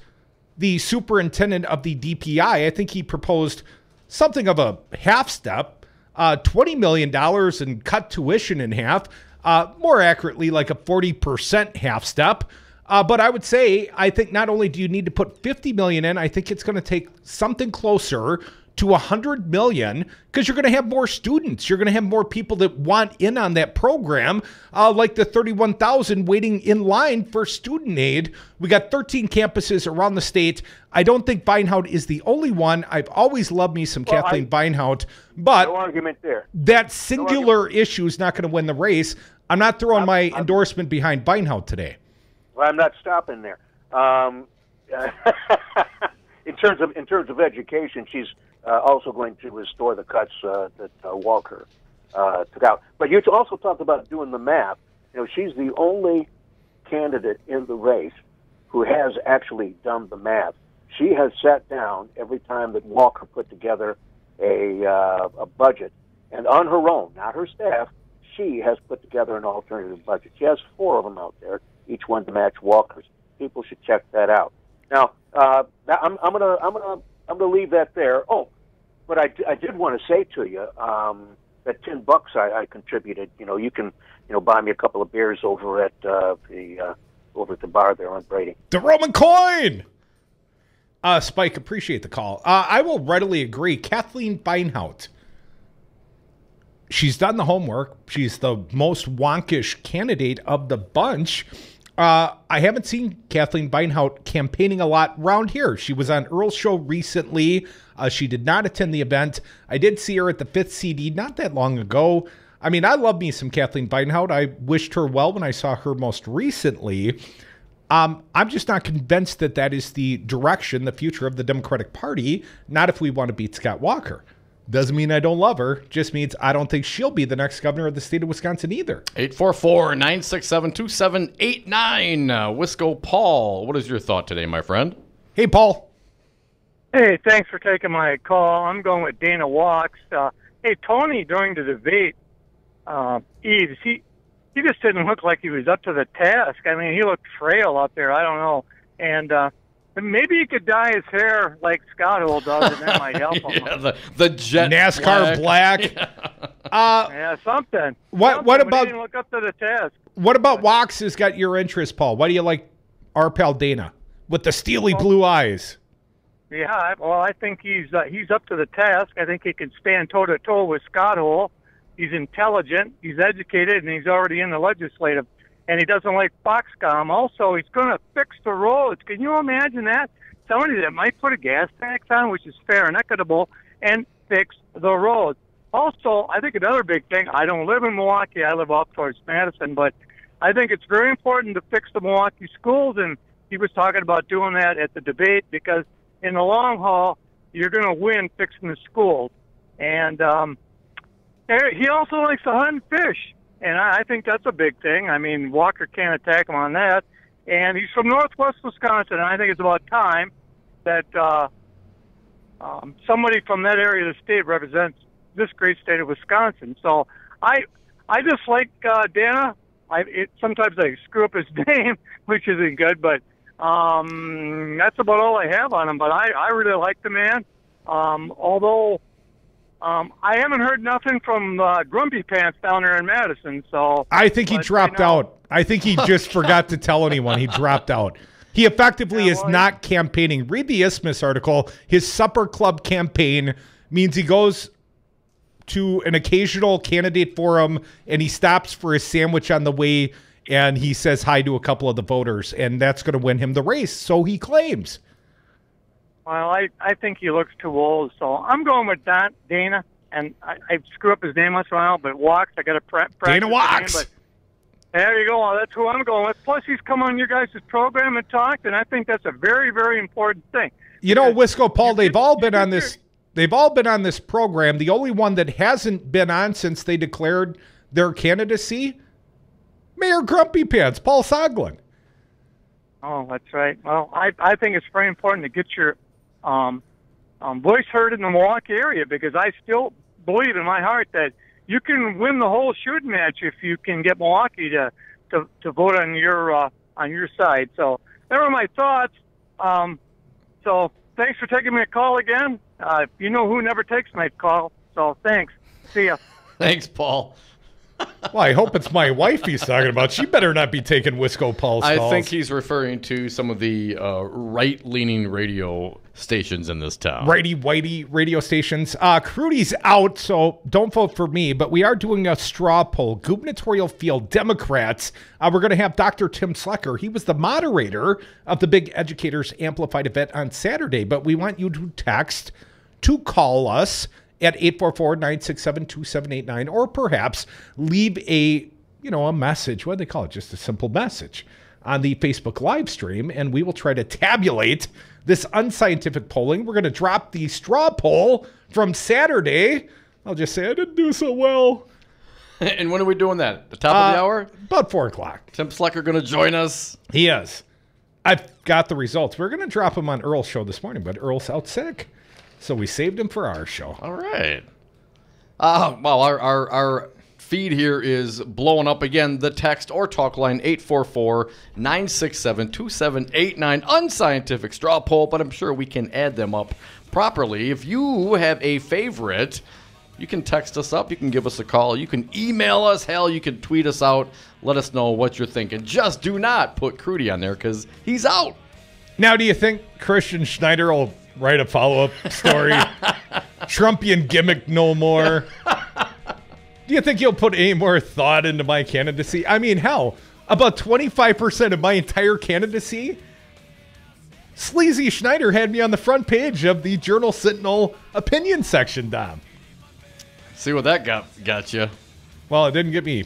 the superintendent of the DPI, I think he proposed something of a half step, $20 million and cut tuition in half, more accurately like a 40% half step. But I would say, I think not only do you need to put $50 million in, I think it's going to take something closer to $100 million because you're going to have more students. You're going to have more people that want in on that program, like the 31,000 waiting in line for student aid. We got 13 campuses around the state. I don't think Vinehout is the only one. I've always loved me some Kathleen Vinehout, but no argument there. That singular issue is not going to win the race. I'm not throwing my endorsement behind Vinehout today. Well, I'm not stopping there. In terms of education, she's also going to restore the cuts that Walker took out. But you also talked about doing the math. You know, she's the only candidate in the race who has actually done the math. She has sat down every time that Walker put together a budget, and on her own, not her staff, she has put together an alternative budget. She has 4 of them out there, each one to match Walker's. People should check that out. Now, I'm gonna leave that there. Oh, but I did want to say to you that $10 I contributed. You know, you can buy me a couple of beers over at the bar there on Brady. The Roman coin. Spike, appreciate the call. I will readily agree. Kathleen Vinehout. She's done the homework. She's the most wonkish candidate of the bunch. I haven't seen Kathleen Vinehout campaigning a lot around here. She was on Earl's show recently. She did not attend the event. I did see her at the 5th CD not that long ago. I mean, I love me some Kathleen Vinehout. I wished her well when I saw her most recently. I'm just not convinced that that is the direction, the future of the Democratic Party, not if we want to beat Scott Walker. Doesn't mean I don't love her. Just means I don't think she'll be the next governor of the state of Wisconsin either. 844-967-2789. Wisco Paul, what is your thought today, my friend? Hey, Paul. Hey, thanks for taking my call. I'm going with Dana Walks. Hey, Tony, during the debate, Eves, he just didn't look like he was up to the task. I mean, he looked frail out there. I don't know. And Maybe he could dye his hair like Scott Hole does, and that might help him. Yeah, the jet NASCAR black. Yeah, something. What Something, but he about didn't look up to the task? what about Wax has got your interest, Paul? Why do you like our pal Dana with the steely blue eyes? Yeah, well, I think he's up to the task. I think he can stand toe-to-toe with Scott Hole. He's intelligent, he's educated, and he's already in the legislative. And he doesn't like Foxcom. Also, he's going to fix the roads. Can you imagine that? Somebody that might put a gas tax on, which is fair and equitable, and fix the roads. Also, I think another big thing, I don't live in Milwaukee. I live up towards Madison, but I think it's very important to fix the Milwaukee schools, and he was talking about doing that at the debate because in the long haul, you're going to win fixing the schools. And he also likes to hunt and fish, and I think that's a big thing. I mean, Walker can't attack him on that. And he's from northwest Wisconsin, and I think it's about time that somebody from that area of the state represents this great state of Wisconsin. So I just like Dana. Sometimes I screw up his name, which isn't good, but that's about all I have on him. But I really like the man. Although I haven't heard nothing from Grumpy Pants down there in Madison. So I think he dropped out. I think he just forgot to tell anyone. He dropped out. He effectively is not campaigning. Read the Isthmus article. His supper club campaign means he goes to an occasional candidate forum and he stops for his sandwich on the way and he says hi to a couple of the voters, and that's going to win him the race, so he claims. Well, I think he looks too old, so I'm going with Dana, and I screw up his name once in a while, but Walks, I got to practice Dana Walks. But there you go. That's who I'm going with. Plus, he's come on your guys' program and talked, and I think that's a very, very important thing. You know, Wisco, Paul, they've all been on this. They've all been on this program. The only one that hasn't been on since they declared their candidacy, Mayor Grumpy Pants, Paul Soglin. Oh, that's right. Well, I think it's very important to get your voice heard in the Milwaukee area, because I still believe in my heart that you can win the whole shooting match if you can get Milwaukee to vote on your side. So there are my thoughts. So thanks for taking my call again. You know who never takes my call. So thanks. See ya. Thanks, Paul. Well, I hope it's my wife he's talking about. She better not be taking Wisco Paul's calls. I think he's referring to some of the right-leaning radio stations in this town. Righty-whitey radio stations. Crudy's out, so don't vote for me, but we are doing a straw poll. Gubernatorial Field, Democrats. We're going to have Dr. Tim Slekar. He was the moderator of the big Educators Amplified event on Saturday, but we want you to text to call us at 844-967-2789, or perhaps leave a message. What do they call it? Just a simple message on the Facebook live stream, and we will try to tabulate this unscientific polling. We're going to drop the straw poll from Saturday. I'll just say I didn't do so well. And when are we doing that? The top of the hour? About 4 o'clock. Tim Slekar going to join us? He is. I've got the results. We're going to drop him on Earl's show this morning, but Earl's out sick. So we saved him for our show. All right. Well, our feed here is blowing up again. The text or talk line, 844-967-2789. Unscientific straw poll, but I'm sure we can add them up properly. If you have a favorite, you can text us up. You can give us a call. You can email us. Hell, you can tweet us out. Let us know what you're thinking. Just do not put Crudy on there because he's out. Now, do you think Christian Schneider will write a follow-up story? Trumpian gimmick no more. Do you think he'll put any more thought into my candidacy? I mean, hell, about 25% of my entire candidacy, Sleazy Schneider had me on the front page of the Journal Sentinel opinion section, Dom. See what that got you. Well, it didn't get me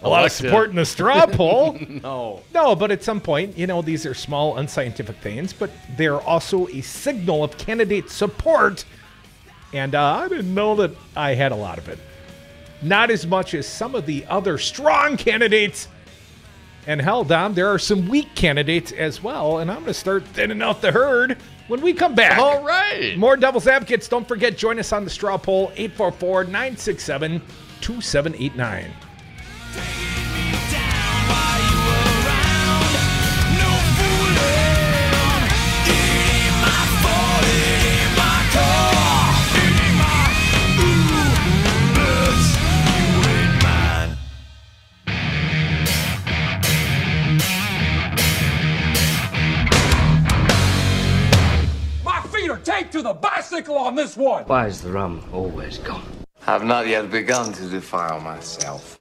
a lot of support in the straw poll. No, but at some point, these are small, unscientific things, but they're also a signal of candidate support. And I didn't know that I had a lot of it. Not as much as some of the other strong candidates. And hell, Dom, there are some weak candidates as well. And I'm going to start thinning out the herd when we come back. All right. More Devil's Advocates. Don't forget, join us on the straw poll, 844-967-2789. nickel on this one. Why is the rum always gone? I've not yet begun to defile myself.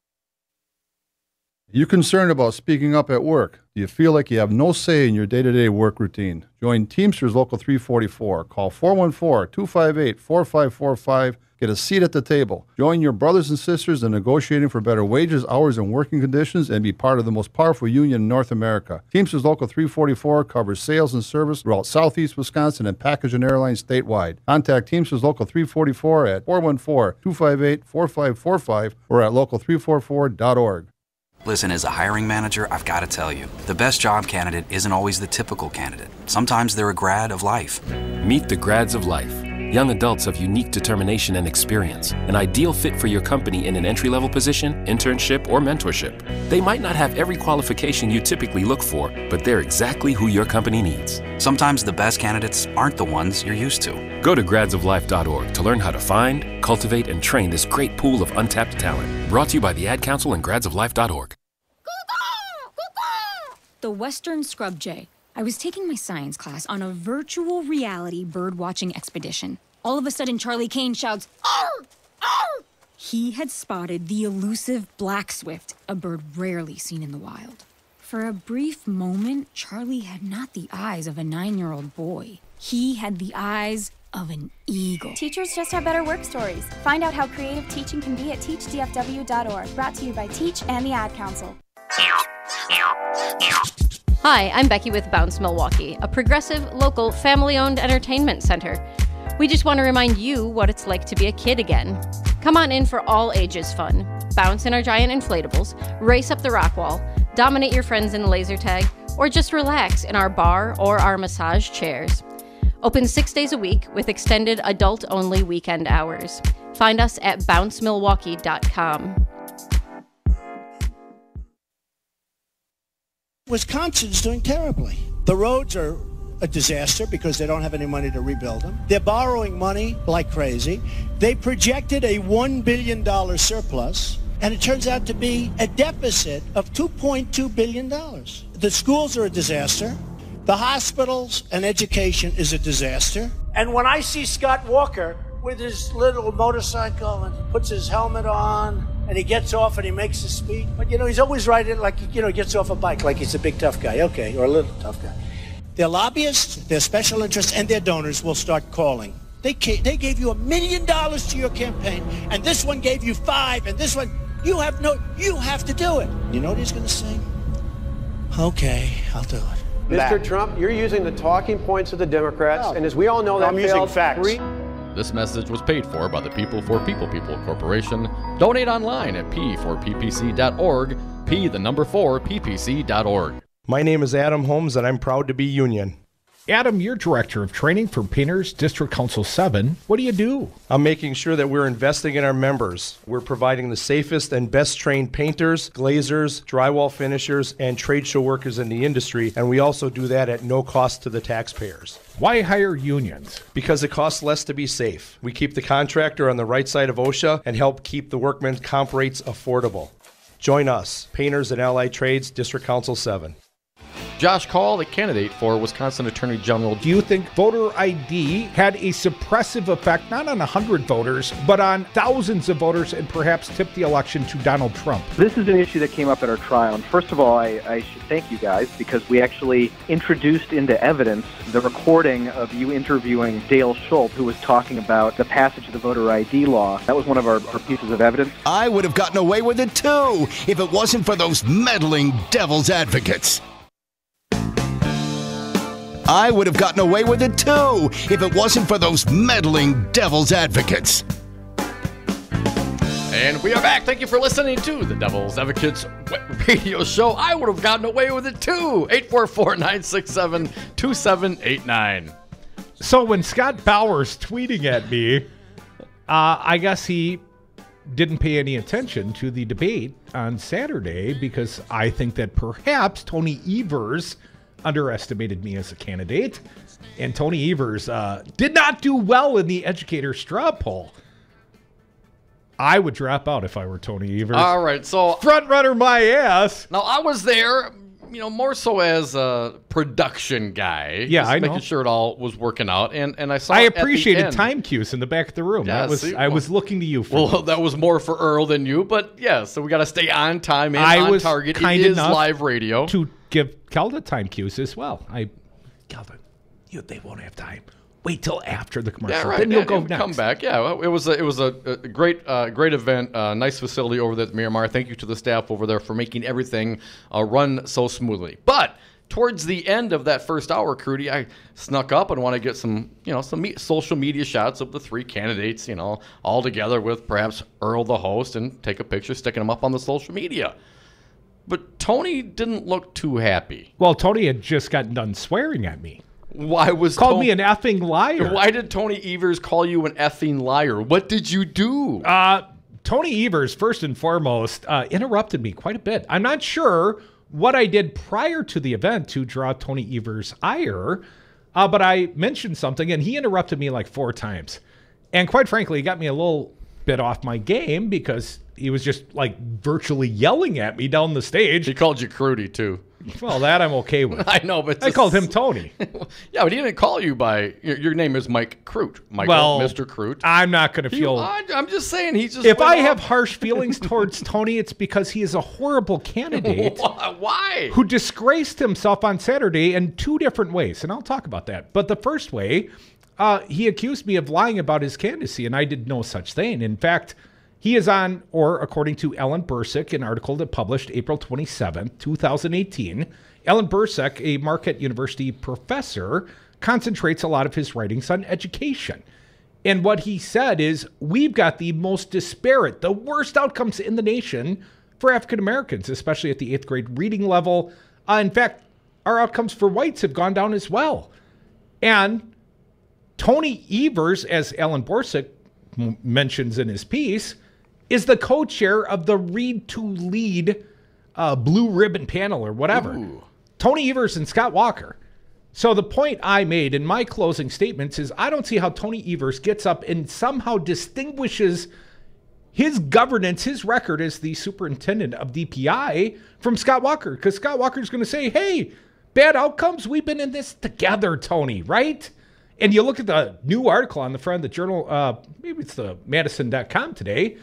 You concerned about speaking up at work? Do you feel like you have no say in your day-to-day work routine? Join Teamsters Local 344. Call 414-258-4545. Get a seat at the table. Join your brothers and sisters in negotiating for better wages, hours, and working conditions, and be part of the most powerful union in North America. Teamsters Local 344 covers sales and service throughout Southeast Wisconsin and package and airlines statewide. Contact Teamsters Local 344 at 414-258-4545 or at local344.org. Listen, as a hiring manager, I've got to tell you, the best job candidate isn't always the typical candidate. Sometimes they're a grad of life. Meet the grads of life. Young adults of unique determination and experience. An ideal fit for your company in an entry-level position, internship, or mentorship. They might not have every qualification you typically look for, but they're exactly who your company needs. Sometimes the best candidates aren't the ones you're used to. Go to gradsoflife.org to learn how to find, cultivate, and train this great pool of untapped talent. Brought to you by the Ad Council and gradsoflife.org. The Western Scrub Jay. I was taking my science class on a virtual reality bird-watching expedition. All of a sudden, Charlie Kane shouts, "Arr! Arr!" He had spotted the elusive black swift, a bird rarely seen in the wild. For a brief moment, Charlie had not the eyes of a 9-year-old boy. He had the eyes of an eagle. Teachers just have better work stories. Find out how creative teaching can be at teachdfw.org. Brought to you by Teach and the Ad Council. Hi, I'm Becky with Bounce Milwaukee, a progressive, local, family-owned entertainment center. We just want to remind you what it's like to be a kid again. Come on in for all ages fun. Bounce in our giant inflatables, race up the rock wall, dominate your friends in laser tag, or just relax in our bar or our massage chairs. Open 6 days a week with extended adult-only weekend hours. Find us at bouncemilwaukee.com. Wisconsin's doing terribly. The roads are a disaster because they don't have any money to rebuild them. They're borrowing money like crazy. They projected a $1 billion surplus, and it turns out to be a deficit of $2.2 billion. The schools are a disaster. The hospitals and education is a disaster. And when I see Scott Walker with his little motorcycle and puts his helmet on and he gets off and he makes a speech, but he's always riding like, he gets off a bike like he's a big tough guy, okay, or a little tough guy. Their lobbyists, their special interests, and their donors will start calling. They gave you $1 million to your campaign, and this one gave you $5 million, and this one, you have to do it. You know what he's going to say? Okay, I'll do it. Mr. Trump, you're using the talking points of the Democrats, and as we all know, that using facts. This message was paid for by the People for People Corporation. Donate online at p4ppc.org, p4ppc.org. My name is Adam Holmes, and I'm proud to be union. Adam, you're Director of Training for Painters District Council 7. What do you do? I'm making sure that we're investing in our members. We're providing the safest and best trained painters, glazers, drywall finishers, and trade show workers in the industry, and we also do that at no cost to the taxpayers. Why hire unions? Because it costs less to be safe. We keep the contractor on the right side of OSHA and help keep the workmen's comp rates affordable. Join us, Painters and Allied Trades, District Council 7. Josh Call, the candidate for Wisconsin Attorney General. Do you think voter ID had a suppressive effect, not on 100 voters, but on thousands of voters and perhaps tipped the election to Donald Trump? This is an issue that came up at our trial. And first of all, I should thank you guys because we actually introduced into evidence the recording of you interviewing Dale Schultz, who was talking about the passage of the voter ID law. That was one of our pieces of evidence. I would have gotten away with it too if it wasn't for those meddling devil's advocates. I would have gotten away with it too if it wasn't for those meddling devil's advocates. And we are back. Thank you for listening to the Devil's Advocates radio show. I would have gotten away with it too. 844-967-2789. So when Scott Bowers tweeting at me, I guess he didn't pay any attention to the debate on Saturday because I think that perhaps Tony Evers underestimated me as a candidate, and Tony Evers did not do well in the educator straw poll. I would drop out if I were Tony Evers. All right, so front runner my ass. Now I was there. more so as a production guy. Yeah, just I know. making sure it all was working out, and I saw. I it at the appreciated end. time cues in the back of the room. Yeah, I was looking to you for. Well, that was more for Earl than you, but yeah. So we got to stay on time and I on was target. kind It is enough live radio. to give Kelda time cues as well. Kelda, they won't have time. Wait till after the commercial. Yeah, right. Then you'll go next. Come back. Yeah, well, it was a great event. Nice facility over there at Miramar. Thank you to the staff over there for making everything run so smoothly. But towards the end of that first hour, Crudy, I snuck up and want to get some social media shots of the three candidates, all together with perhaps Earl, the host, and take a picture, sticking them up on the social media. But Tony didn't look too happy. Well, Tony had just gotten done swearing at me. Why was called me an effing liar? Why did Tony Evers call you an effing liar? What did you do? Tony Evers, first and foremost, interrupted me quite a bit. I'm not sure what I did prior to the event to draw Tony Evers' ire, but I mentioned something, and he interrupted me like 4 times. And quite frankly, he got me a little bit off my game because he was just like virtually yelling at me down the stage. He called you Crudy, too. Well, that I'm okay with. I know, but I called him Tony. Yeah, but he didn't call you by your name is Mike Crute. Mr. Crute. I'm not going to feel. I'm just saying he's just. If I have harsh feelings towards Tony, it's because he is a horrible candidate. Why? Who disgraced himself on Saturday in 2 different ways, and I'll talk about that. But the first way, he accused me of lying about his candidacy, and I did no such thing. In fact, he is on, or according to Ellen Bursick, an article that published April 27, 2018, Ellen Bursick, a Marquette University professor, concentrates a lot of his writings on education. And what he said is, we've got the most disparate, the worst outcomes in the nation for African Americans, especially at the 8th grade reading level. In fact, our outcomes for whites have gone down as well. And Tony Evers, as Ellen Bursick mentions in his piece, is the co-chair of the Read to Lead Blue Ribbon panel or whatever. Ooh. Tony Evers and Scott Walker. So the point I made in my closing statements is I don't see how Tony Evers gets up and somehow distinguishes his governance, his record as the superintendent of DPI from Scott Walker. Because Scott Walker is going to say, hey, bad outcomes, we've been in this together, Tony, right? And you look at the new article on the front of the journal, maybe it's the Madison.com today,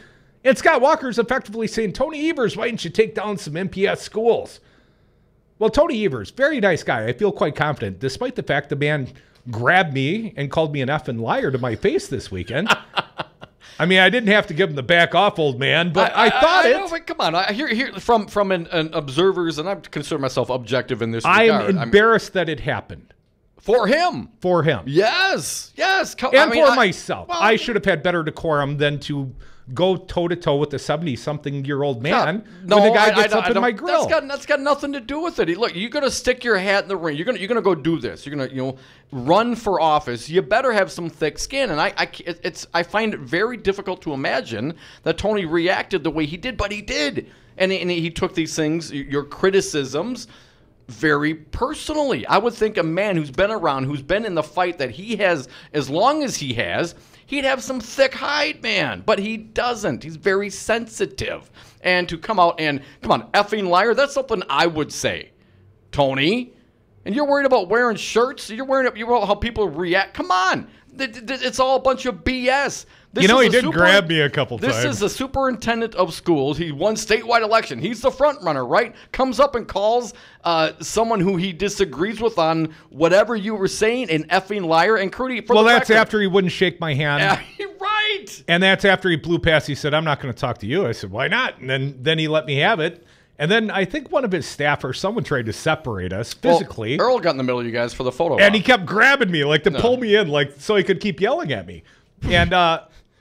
and Scott Walker's effectively saying, Tony Evers, why didn't you take down some MPS schools? Well, Tony Evers, very nice guy. I feel quite confident, despite the fact the man grabbed me and called me an effing liar to my face this weekend. I mean, I didn't have to give him the back off, old man, but I thought it. Know, but come on, here from an observer's, and I consider myself objective in this regard. I'm embarrassed that it happened. For him. For him. Yes. And for myself. Well, I should have had better decorum than to go toe-to-toe with the 70-something-year-old man when the guy gets up in my grill. That's got nothing to do with it. Look, you're going to stick your hat in the ring. You're going to go do this. You're going to run for office. You better have some thick skin. And I find it very difficult to imagine that Tony reacted the way he did, but he did. And he took these things, your criticisms, very personally. I would think a man who's been around, who's been in the fight that he has as long as he has, he'd have some thick hide, man. But he doesn't. He's very sensitive. And to come out and, come on, effing liar, that's something I would say, Tony. And you're worried about wearing shirts? You're worried about how people react? Come on. It's all a bunch of BS. He did grab me a couple times. This is the superintendent of schools. He won statewide election. He's the front runner, right? Comes up and calls someone who he disagrees with on whatever you were saying an effing liar. And Crudy, for the that's record, after he wouldn't shake my hand. Right. And that's after he blew past. He said, I'm not going to talk to you. I said, why not? And then he let me have it. And then I think one of his staff or someone tried to separate us physically. Well, Earl got in the middle of you guys for the photo. And he kept grabbing me to pull me in so he could keep yelling at me. And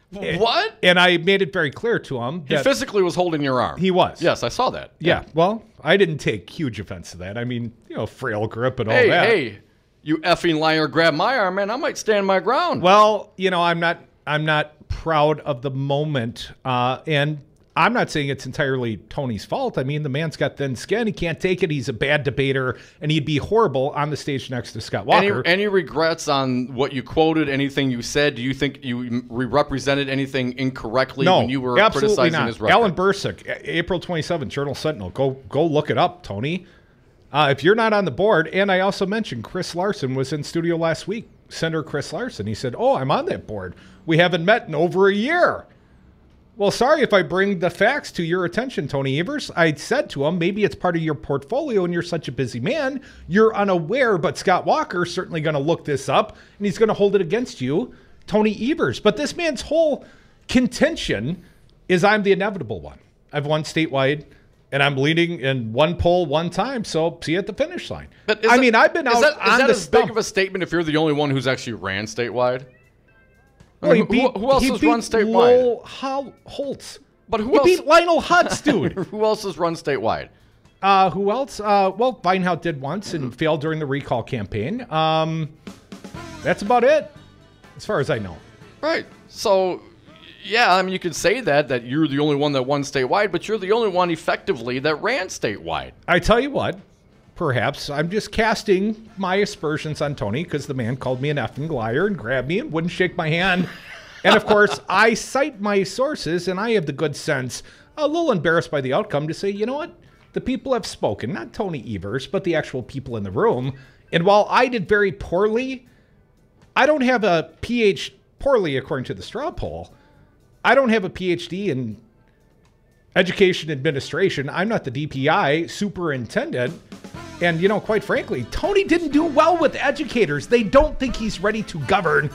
what? And I made it very clear to him that he physically was holding your arm. He was. Yes, I saw that. Yeah. Well, I didn't take huge offense to that. I mean, frail grip and all that. Hey, you effing liar, grab my arm, man. I might stand my ground. Well, I'm not proud of the moment, and I'm not saying it's entirely Tony's fault. I mean, the man's got thin skin. He can't take it. He's a bad debater, and he'd be horrible on the stage next to Scott Walker. Any regrets on what you quoted, anything you said? Do you think you represented anything incorrectly when you were criticizing his record? Ellen Bursick, April 27th, Journal Sentinel. Go look it up, Tony. If you're not on the board, and I also mentioned Chris Larson was in studio last week, Senator Chris Larson. He said, I'm on that board. We haven't met in over a year. Well, sorry if I bring the facts to your attention, Tony Evers. I said to him, maybe it's part of your portfolio and you're such a busy man, you're unaware, but Scott Walker's certainly going to look this up and he's going to hold it against you, Tony Evers. But this man's whole contention is I'm the inevitable one. I've won statewide and I'm leading in one poll one time, so see you at the finish line. But I've been out on the stump. Is that as big of a statement if you're the only one who's actually ran statewide? Well, who else has run statewide? Lowell Holtz. But who he else? beat Lionel Hutz, dude. Who else has run statewide? Who else? Well, Vinehout did once and failed during the recall campaign. That's about it, as far as I know. Right. So, yeah, I mean, you could say that you're the only one that won statewide, but you're the only one effectively that ran statewide. I tell you what. Perhaps I'm just casting my aspersions on Tony because the man called me an effing liar and grabbed me and wouldn't shake my hand. And of course, I cite my sources and I have the good sense, a little embarrassed by the outcome, to say, you know what? The people have spoken, not Tony Evers, but the actual people in the room. And while I did very poorly, I don't have a poorly according to the straw poll. I don't have a PhD in education administration. I'm not the DPI superintendent. And, quite frankly, Tony didn't do well with educators. They don't think he's ready to govern.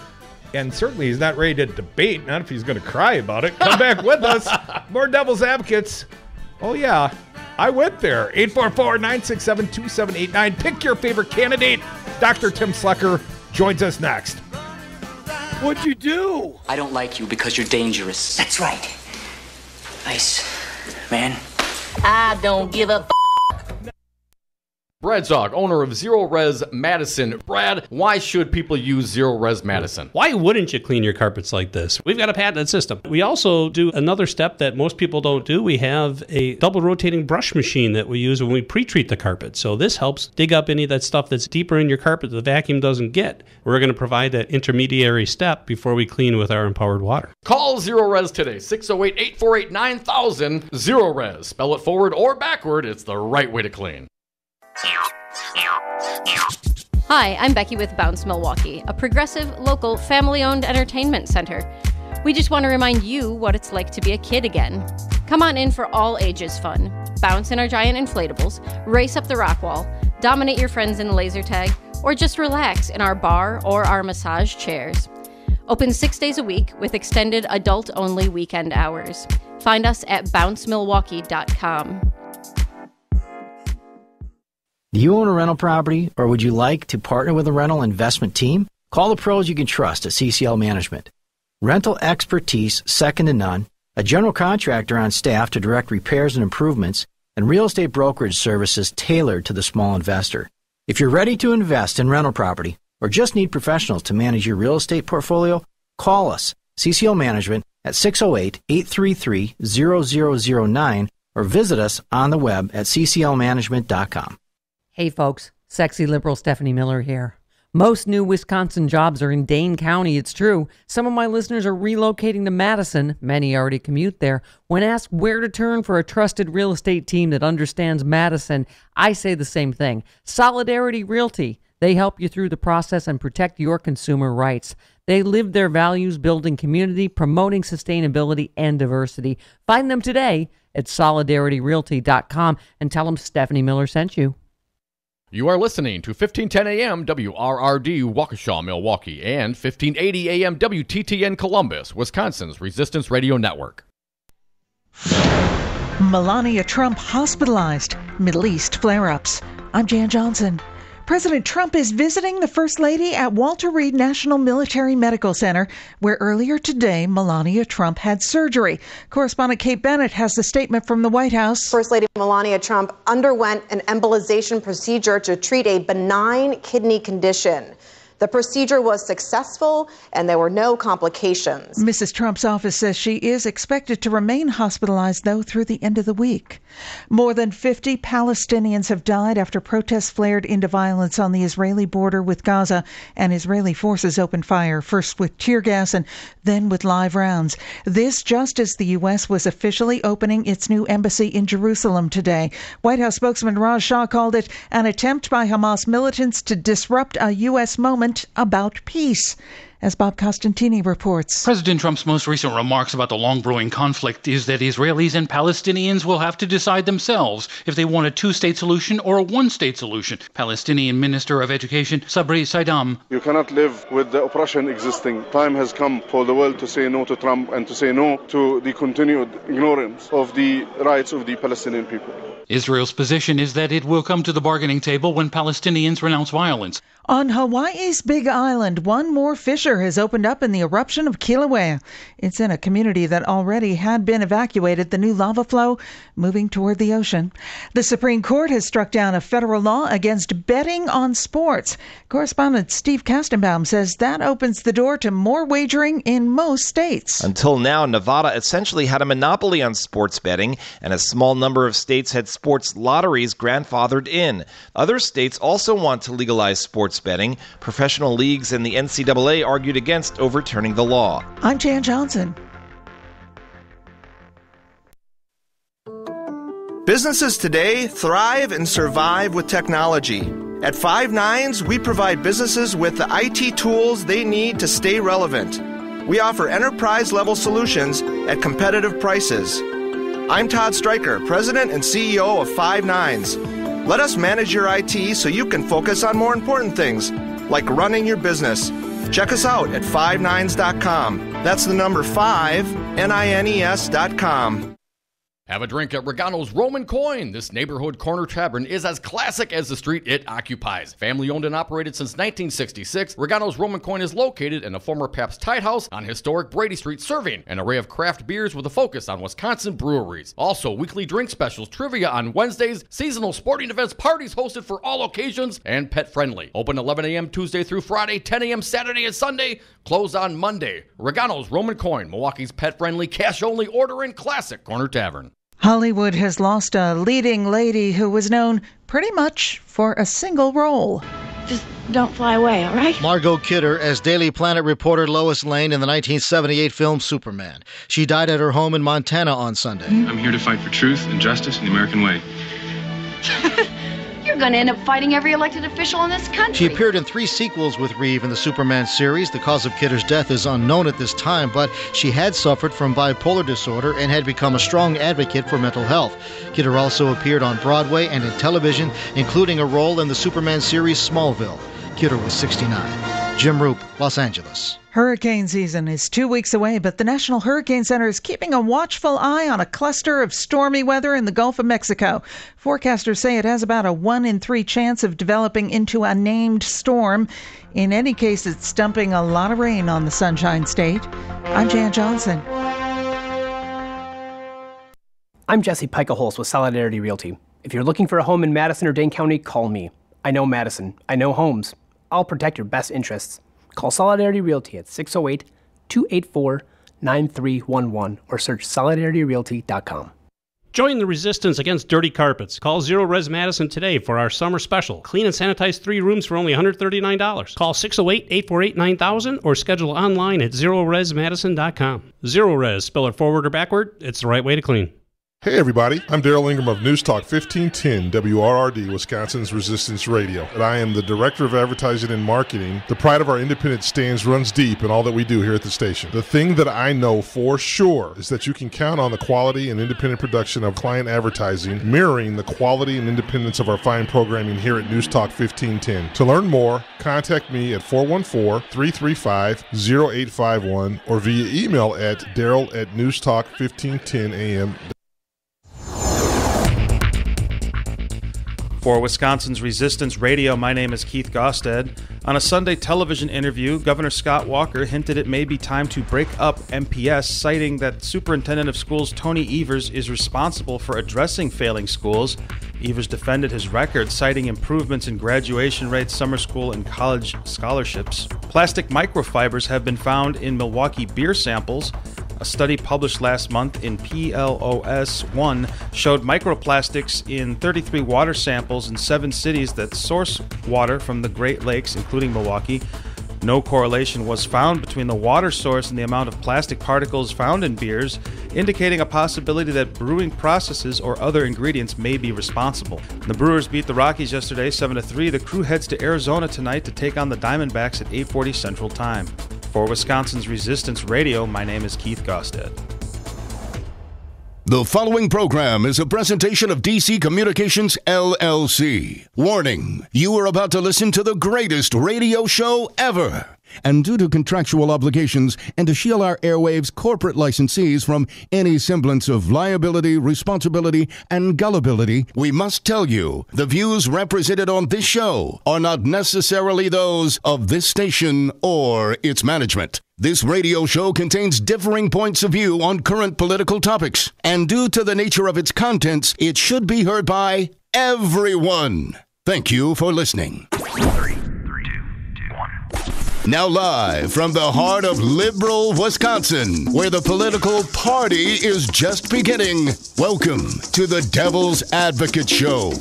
And certainly he's not ready to debate. Not if he's going to cry about it. Come back with us. More Devil's Advocates. Oh, yeah. I went there. 844-967-2789. Pick your favorite candidate. Dr. Tim Slekar joins us next. What'd you do? I don't like you because you're dangerous. That's right. Nice, man. I don't give a Brad Zog, owner of Zero Res Madison. Brad, why should people use Zero Res Madison? Why wouldn't you clean your carpets like this? We've got a patented system. We also do another step that most people don't do. We have a double rotating brush machine that we use when we pre-treat the carpet. So this helps dig up any of that stuff that's deeper in your carpet that the vacuum doesn't get. We're going to provide that intermediary step before we clean with our empowered water. Call Zero Res today, 608-848-9000. Zero Res. Spell it forward or backward. It's the right way to clean. Hi, I'm Becky with Bounce Milwaukee, a progressive, local, family-owned entertainment center. We just want to remind you what it's like to be a kid again. Come on in for all ages fun. Bounce in our giant inflatables, race up the rock wall, dominate your friends in laser tag, or just relax in our bar or our massage chairs. Open 6 days a week with extended adult-only weekend hours. Find us at bouncemilwaukee.com. Do you own a rental property, or would you like to partner with a rental investment team? Call the pros you can trust at CCL Management. Rental expertise second to none, a general contractor on staff to direct repairs and improvements, and real estate brokerage services tailored to the small investor. If you're ready to invest in rental property, or just need professionals to manage your real estate portfolio, call us, CCL Management, at 608-833-0009, or visit us on the web at cclmanagement.com. Hey folks, sexy liberal Stephanie Miller here. Most new Wisconsin jobs are in Dane County, it's true. Some of my listeners are relocating to Madison. Many already commute there. When asked where to turn for a trusted real estate team that understands Madison, I say the same thing. Solidarity Realty. They help you through the process and protect your consumer rights. They live their values building community, promoting sustainability and diversity. Find them today at solidarityrealty.com and tell them Stephanie Miller sent you. You are listening to 1510 AM WRRD Waukesha, Milwaukee, and 1580 AM WTTN Columbus, Wisconsin's Resistance Radio Network. Melania Trump hospitalized. Middle East flare-ups. I'm Jan Johnson. President Trump is visiting the First Lady at Walter Reed National Military Medical Center, where earlier today Melania Trump had surgery. Correspondent Kate Bennett has the statement from the White House. First Lady Melania Trump underwent an embolization procedure to treat a benign kidney condition. The procedure was successful and there were no complications. Mrs. Trump's office says she is expected to remain hospitalized, though, through the end of the week. More than 50 Palestinians have died after protests flared into violence on the Israeli border with Gaza, and Israeli forces opened fire, first with tear gas and then with live rounds. This just as the U.S. was officially opening its new embassy in Jerusalem today. White House spokesman Raj Shah called it an attempt by Hamas militants to disrupt a U.S. moment about peace. As Bob Costantini reports. President Trump's most recent remarks about the long-brewing conflict is that Israelis and Palestinians will have to decide themselves if they want a two-state solution or a one-state solution. Palestinian Minister of Education Sabri Saidam. You cannot live with the oppression existing. Time has come for the world to say no to Trump and to say no to the continued ignorance of the rights of the Palestinian people. Israel's position is that it will come to the bargaining table when Palestinians renounce violence. On Hawaii's Big Island, one more fissure has opened up in the eruption of Kilauea. It's in a community that already had been evacuated, the new lava flow moving toward the ocean. The Supreme Court has struck down a federal law against betting on sports. Correspondent Steve Kastenbaum says that opens the door to more wagering in most states. Until now, Nevada essentially had a monopoly on sports betting, and a small number of states had sports lotteries grandfathered in. Other states also want to legalize sports betting. Professional leagues and the NCAA argued against overturning the law. I'm Jan Johnson. Businesses today thrive and survive with technology. At Five Nines, we provide businesses with the IT tools they need to stay relevant. We offer enterprise-level solutions at competitive prices. I'm Todd Stryker, President and CEO of Five Nines. Let us manage your IT so you can focus on more important things, like running your business. Check us out at fivenines.com. That's the number 5, NINES.com. Have a drink at Regano's Roman Coin. This neighborhood corner tavern is as classic as the street it occupies. Family owned and operated since 1966, Regano's Roman Coin is located in a former Pabst Tide House on historic Brady Street, serving an array of craft beers with a focus on Wisconsin breweries. Also, weekly drink specials, trivia on Wednesdays, seasonal sporting events, parties hosted for all occasions, and pet friendly. Open 11 a.m. Tuesday through Friday, 10 a.m. Saturday and Sunday, closed on Monday. Regano's Roman Coin, Milwaukee's pet friendly, cash only order and classic corner tavern. Hollywood has lost a leading lady who was known pretty much for a single role. Just don't fly away, all right? Margot Kidder as Daily Planet reporter Lois Lane in the 1978 film Superman. She died at her home in Montana on Sunday. I'm here to fight for truth and justice in the American way. You're going to end up fighting every elected official in this country. She appeared in 3 sequels with Reeve in the Superman series. The cause of Kidder's death is unknown at this time, but she had suffered from bipolar disorder and had become a strong advocate for mental health. Kidder also appeared on Broadway and in television, including a role in the Superman series Smallville. Kidder was 69. Jim Roop, Los Angeles. Hurricane season is 2 weeks away, but the National Hurricane Center is keeping a watchful eye on a cluster of stormy weather in the Gulf of Mexico. Forecasters say it has about a 1 in 3 chance of developing into a named storm. In any case, it's dumping a lot of rain on the Sunshine State. I'm Jan Johnson. I'm Jesse Picaholes with Solidarity Realty. If you're looking for a home in Madison or Dane County, call me. I know Madison. I know homes. I'll protect your best interests. Call Solidarity Realty at 608-284-9311 or search solidarityrealty.com. Join the resistance against dirty carpets. Call Zero Res Madison today for our summer special. Clean and sanitize 3 rooms for only $139. Call 608-848-9000 or schedule online at zeroresmadison.com. Zero Res, spell it forward or backward, it's the right way to clean. Hey everybody, I'm Daryl Ingram of News Talk 1510 WRRD, Wisconsin's Resistance Radio, and I am the Director of Advertising and Marketing. The pride of our independent stands runs deep in all that we do here at the station. The thing that I know for sure is that you can count on the quality and independent production of client advertising, mirroring the quality and independence of our fine programming here at News Talk 1510. To learn more, contact me at 414-335-0851 or via email at daryl@newstalk1510am. For Wisconsin's Resistance Radio, my name is Keith Gosted. On a Sunday television interview, Governor Scott Walker hinted it may be time to break up MPS, citing that Superintendent of Schools Tony Evers is responsible for addressing failing schools. Evers defended his record, citing improvements in graduation rates, summer school, and college scholarships. Plastic microfibers have been found in Milwaukee beer samples. A study published last month in PLOS 1 showed microplastics in 33 water samples in 7 cities that source water from the Great Lakes, including Milwaukee. No correlation was found between the water source and the amount of plastic particles found in beers, indicating a possibility that brewing processes or other ingredients may be responsible. The Brewers beat the Rockies yesterday 7-3. The Crew heads to Arizona tonight to take on the Diamondbacks at 8:40 Central Time. For Wisconsin's Resistance Radio, my name is Keith Gosted. The following program is a presentation of DC Communications, LLC. Warning, you are about to listen to the greatest radio show ever. And due to contractual obligations and to shield our airwaves corporate licensees from any semblance of liability, responsibility, and gullibility, we must tell you the views represented on this show are not necessarily those of this station or its management. This radio show contains differing points of view on current political topics, and due to the nature of its contents, it should be heard by everyone. Thank you for listening. Now live from the heart of liberal Wisconsin, where the political party is just beginning, welcome to the Devil's Advocate Show.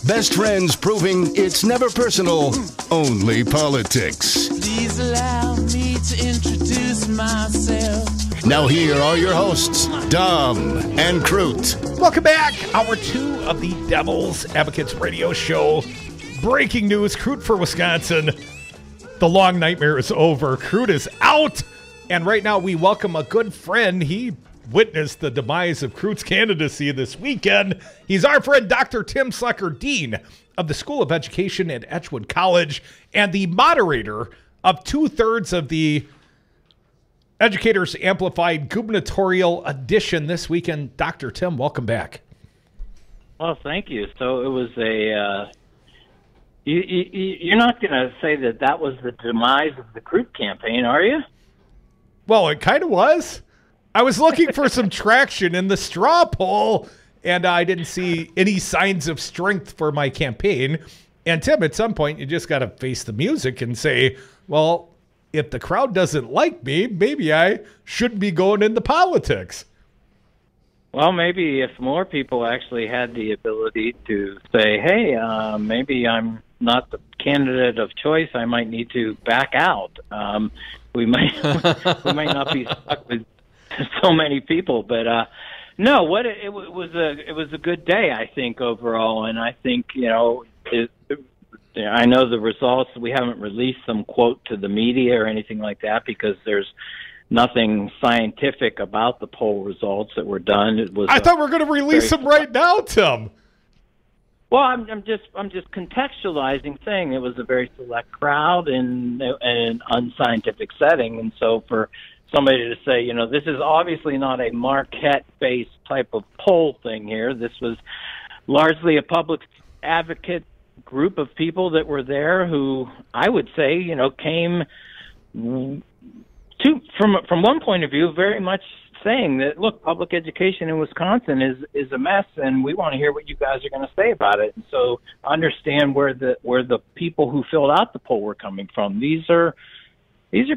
Best friends proving it's never personal, only politics. Please allow me to introduce myself. Now here are your hosts, Dom and Crute. Welcome back. Hour 2 of the Devil's Advocates Radio Show. Breaking news, Crute for Wisconsin. The long nightmare is over. Crute is out. And right now we welcome a good friend. He witnessed the demise of Crute's candidacy this weekend. He's our friend, Dr. Tim Slekar, Dean of the School of Education at Edgewood College and the moderator of 2/3 of the Educators Amplified Gubernatorial Edition this weekend. Dr. Tim, welcome back. Well, thank you. So it was a... You're not going to say that was the demise of the Crute campaign, are you? Well, it kind of was. I was looking for some traction in the straw poll, and I didn't see any signs of strength for my campaign. And Tim, at some point, you just got to face the music and say, well, if the crowd doesn't like me, maybe I shouldn't be going into politics. Well, maybe if more people actually had the ability to say, hey, maybe I'm not the candidate of choice, I might need to back out. We might not be stuck with so many people, but no, it was a good day, I think, overall, and I think I know the results. We haven't released some quote to the media or anything like that because there's nothing scientific about the poll results that were done. I thought we were going to release them right now, Tim. Well, I'm just contextualizing, saying it was a very select crowd in an unscientific setting, and so for somebody to say, this is obviously not a Marquette-based type of poll thing here. This was largely a public advocate group of people that were there who I would say, came from one point of view very much saying that, look, public education in Wisconsin is a mess, and we want to hear what you guys are going to say about it. And so understand where the people who filled out the poll were coming from. These are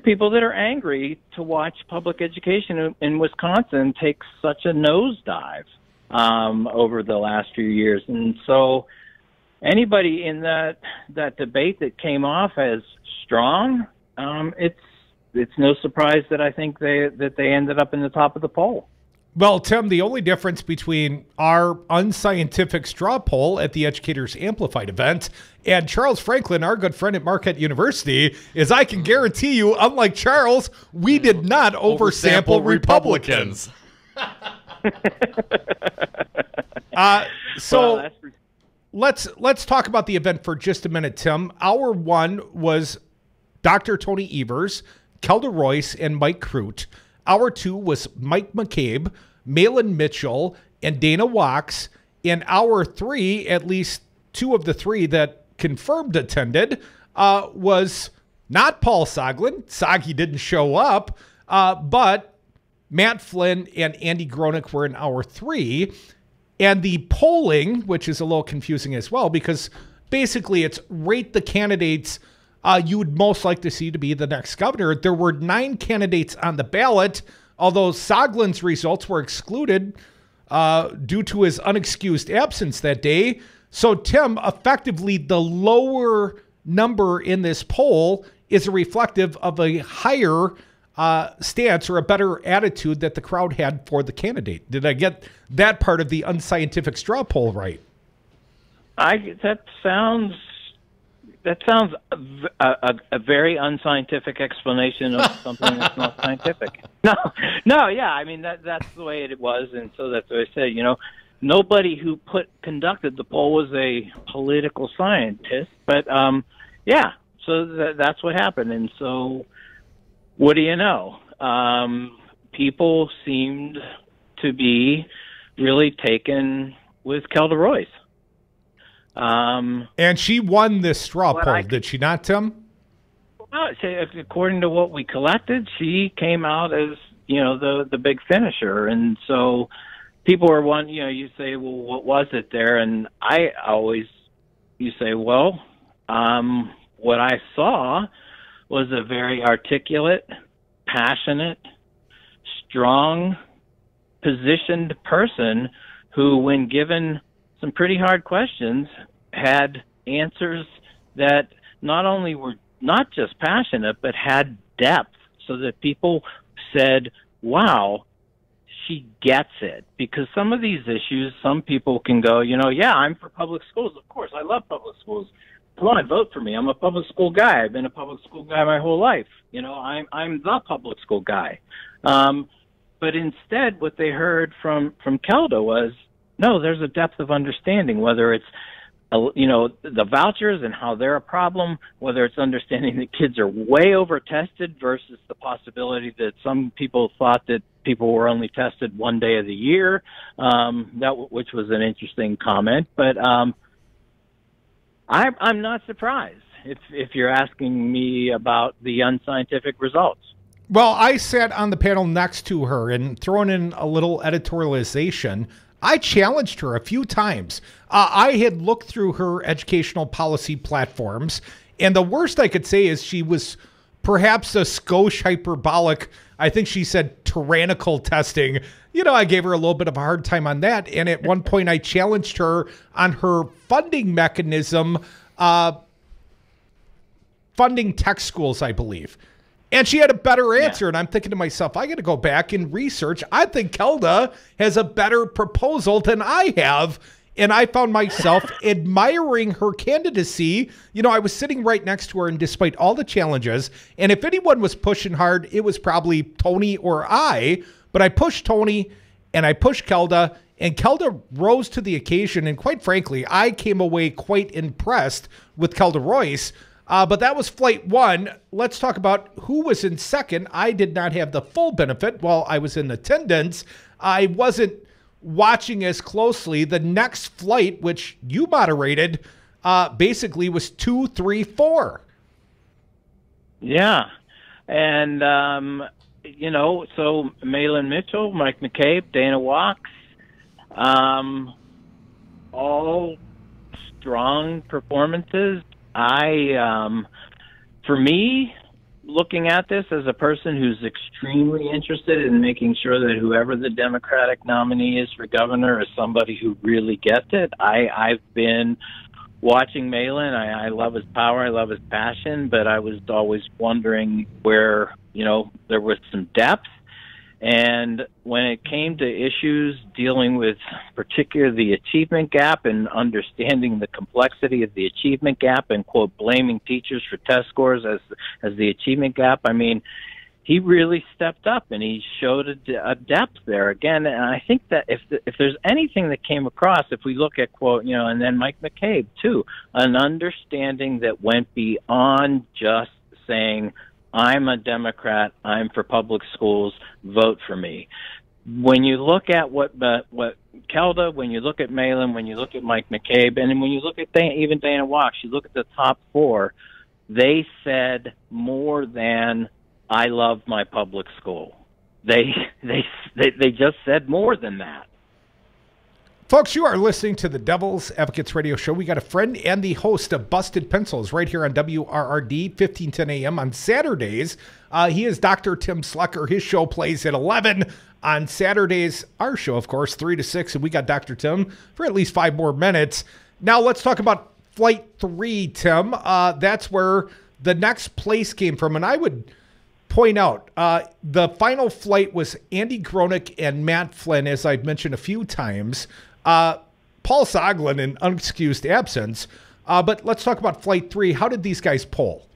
people that are angry to watch public education in Wisconsin take such a nosedive over the last few years. And so anybody in that debate that came off as strong, it's no surprise that I think they ended up in the top of the poll. Well, Tim, the only difference between our unscientific straw poll at the Educators Amplified event and Charles Franklin, our good friend at Marquette University, is I can guarantee you, unlike Charles, we did not oversample Republicans. So let's talk about the event for just a minute, Tim. Hour 1 was Dr. Tony Evers, Kelda Royce, and Mike Crute. Hour 2 was Mike McCabe, Malin Mitchell, and Dana Wachs. In hour 3, at least 2 of the 3 that confirmed attended was not Paul Soglin. Soggy didn't show up, but Matt Flynn and Andy Gronick were in hour 3. And the polling, which is a little confusing as well, because basically it's rate the candidates you would most like to see to be the next governor. There were 9 candidates on the ballot, although Soglin's results were excluded due to his unexcused absence that day. So, Tim, effectively the lower number in this poll is reflective of a higher stance or a better attitude that the crowd had for the candidate. Did I get that part of the unscientific straw poll right? That sounds a very unscientific explanation of something that's not scientific. No, yeah, I mean that's the way it was, and so that's what I said. Nobody who conducted the poll was a political scientist, but yeah, so that's what happened, and so. What do you know? People seemed to be really taken with Kelda Royce. And she won this straw poll, did she not, Tim? Well, according to what we collected, she came out as, the big finisher. And so people were you say, well, what was it there? And you say, well, what I saw was a very articulate, passionate, strong, positioned person who, when given some pretty hard questions, had answers that not only were not just passionate, but had depth, so that people said, wow, she gets it. Because some of these issues, some people can go, yeah, I'm for public schools. Of course, I love public schools. Come on, vote for me. I'm a public school guy. I've been a public school guy my whole life. I'm the public school guy. But instead, what they heard from Kelda was, no, there's a depth of understanding, whether it's, the vouchers and how they're a problem, whether it's understanding that kids are way over tested versus the possibility that some people thought that people were only tested one day of the year, which was an interesting comment. But, I'm not surprised if you're asking me about the unscientific results. Well, I sat on the panel next to her, and throwing in a little editorialization, I challenged her a few times. I had looked through her educational policy platforms, and the worst I could say is she was perhaps a skosh hyperbolic, I think she said tyrannical testing. I gave her a little bit of a hard time on that. And at one point I challenged her on her funding mechanism, funding tech schools, I believe. And she had a better answer. Yeah. And I'm thinking to myself, I got to go back and research. I think Kelda has a better proposal than I have. And I found myself admiring her candidacy. I was sitting right next to her, and despite all the challenges, and if anyone was pushing hard, it was probably Tony or I. But I pushed Tony and I pushed Kelda, and Kelda rose to the occasion. And quite frankly, I came away quite impressed with Kelda Royce. But that was flight 1. Let's talk about who was in second. I did not have the full benefit while I was in attendance. I wasn't watching as closely. The next flight, which you moderated, basically was 2, 3, 4. Yeah. And, so Malin Mitchell, Mike McCabe, Dana Walks, all strong performances. For me, looking at this as a person who's extremely interested in making sure that whoever the Democratic nominee is for governor is somebody who really gets it, I've been watching Malin. I love his power, I love his passion, but I was always wondering where, there was some depth. And when it came to issues dealing with particularly the achievement gap and understanding the complexity of the achievement gap and, quote, blaming teachers for test scores as the achievement gap, I mean, he really stepped up and he showed a depth there again. And I think that if there's anything that came across, if we look at, quote, and then Mike McCabe too, an understanding that went beyond just saying, I'm a Democrat, I'm for public schools, vote for me. when you look at what Kelda, when you look at Malin, when you look at Mike McCabe, and then when you look at even Dana Walsh, you look at the top four, they said more than "I love my public school." They just said more than that. Folks, you are listening to the Devil's Advocates Radio Show. We got a friend and the host of Busted Pencils right here on WRRD, 1510 a.m. on Saturdays. He is Dr. Tim Slekar. His show plays at 11 on Saturdays. Our show, of course, 3 to 6, and we got Dr. Tim for at least 5 more minutes. Now let's talk about Flight 3, Tim. That's where the next place came from, and I would point out the final flight was Andy Gronick and Matt Flynn, as I've mentioned a few times. Paul Soglin in unexcused absence. But let's talk about Flight 3. How did these guys poll?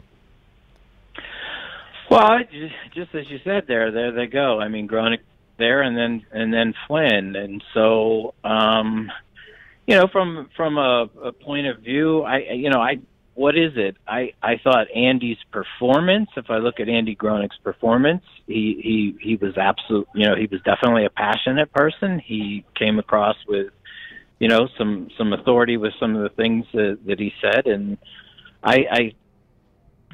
Well, just as you said there they go. I mean, Gronick there, and then Flynn, and so from a point of view, what is it? I thought Andy's performance. If I look at Andy Gronick's performance, he was he was definitely a passionate person. He came across with some authority with some of the things that he said, and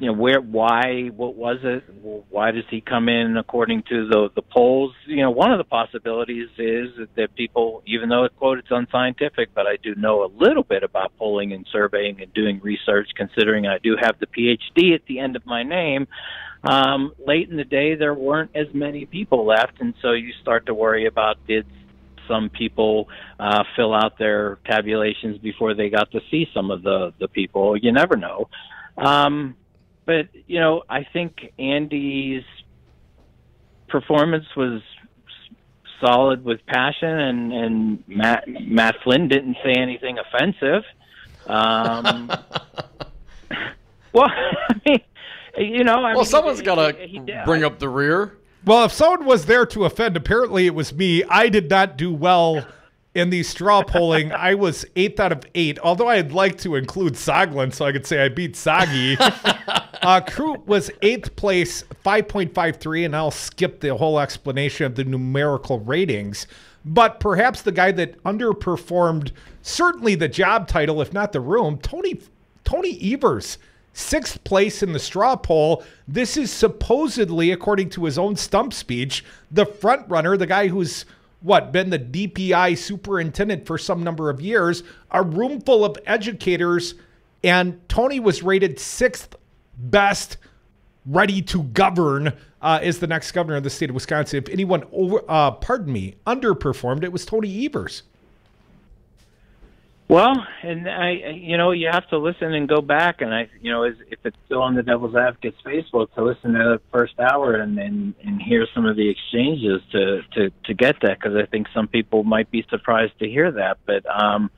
what was it? Why does he come in according to the polls? One of the possibilities is that people, even though it's unscientific, but I do know a little bit about polling and surveying and doing research, considering I do have the PhD at the end of my name. Late in the day, there weren't as many people left, and so you start to worry about, did some people fill out their tabulations before they got to see some of the people? You never know. But, I think Andy's performance was solid with passion, and Matt Flynn didn't say anything offensive. Well, I mean, someone's got to bring up the rear. Well, if someone was there to offend, apparently it was me. I did not do well in the straw polling. I was 8th out of 8, although I'd like to include Soglin so I could say I beat Soggy. Crute was 8th place, 5.53, and I'll skip the whole explanation of the numerical ratings. But perhaps the guy that underperformed, certainly the job title, if not the room, Tony Evers, 6th place in the straw poll. This is supposedly, according to his own stump speech, the front runner, the guy who's been the DPI superintendent for some number of years, a room full of educators, and Tony was rated 6th best, ready to govern, is the next governor of the state of Wisconsin. If anyone underperformed, it was Tony Evers. Well, and you have to listen and go back, and if it's still on the Devil's Advocates Facebook, to listen to the first hour and hear some of the exchanges to get that, because I think some people might be surprised to hear that. But I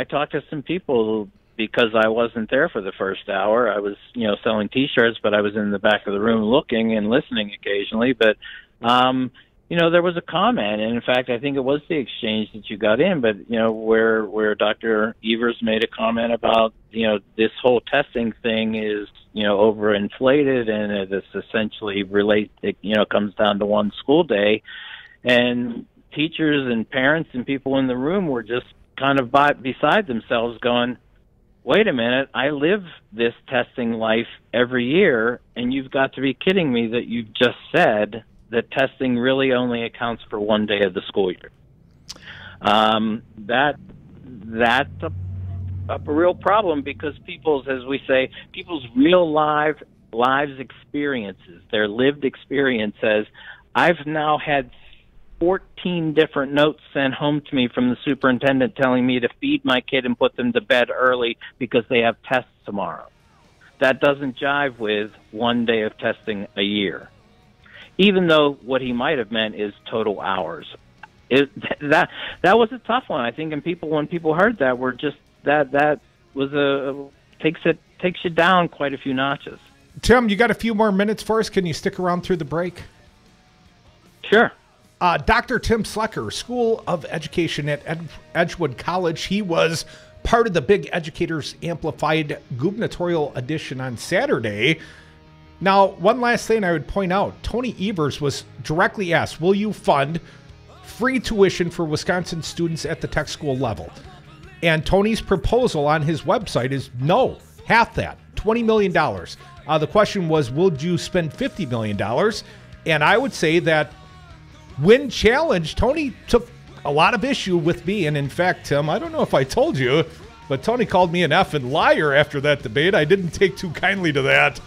talked to some people because I wasn't there for the first hour. I was selling T-shirts, but I was in the back of the room looking and listening occasionally. But there was a comment, and in fact, I think it was the exchange that you got in, but, where Dr. Evers made a comment about, this whole testing thing is, overinflated, and it is essentially comes down to one school day. And teachers and parents and people in the room were just kind of beside themselves going, wait a minute, I live this testing life every year, and you've got to be kidding me that you've just said that testing really only accounts for one day of the school year. That's a real problem, because people's real lives experiences, their lived experience says, I've now had 14 different notes sent home to me from the superintendent telling me to feed my kid and put them to bed early because they have tests tomorrow. That doesn't jive with one day of testing a year, even though what he might have meant is total hours. That was a tough one, I think, and when people heard that, were just that was takes you down quite a few notches. Tim, you got a few more minutes for us? Can you stick around through the break? Sure. Dr. Tim Slekar, School of Education at Edgewood College. He was part of the big Educators Amplified Gubernatorial Edition on Saturday. Now, one last thing I would point out, Tony Evers was directly asked, will you fund free tuition for Wisconsin students at the tech school level? And Tony's proposal on his website is no, half that, $20 million. The question was, would you spend $50 million? And I would say that when challenged, Tony took a lot of issue with me. And in fact, Tim, I don't know if I told you, but Tony called me an effing liar after that debate. I didn't take too kindly to that.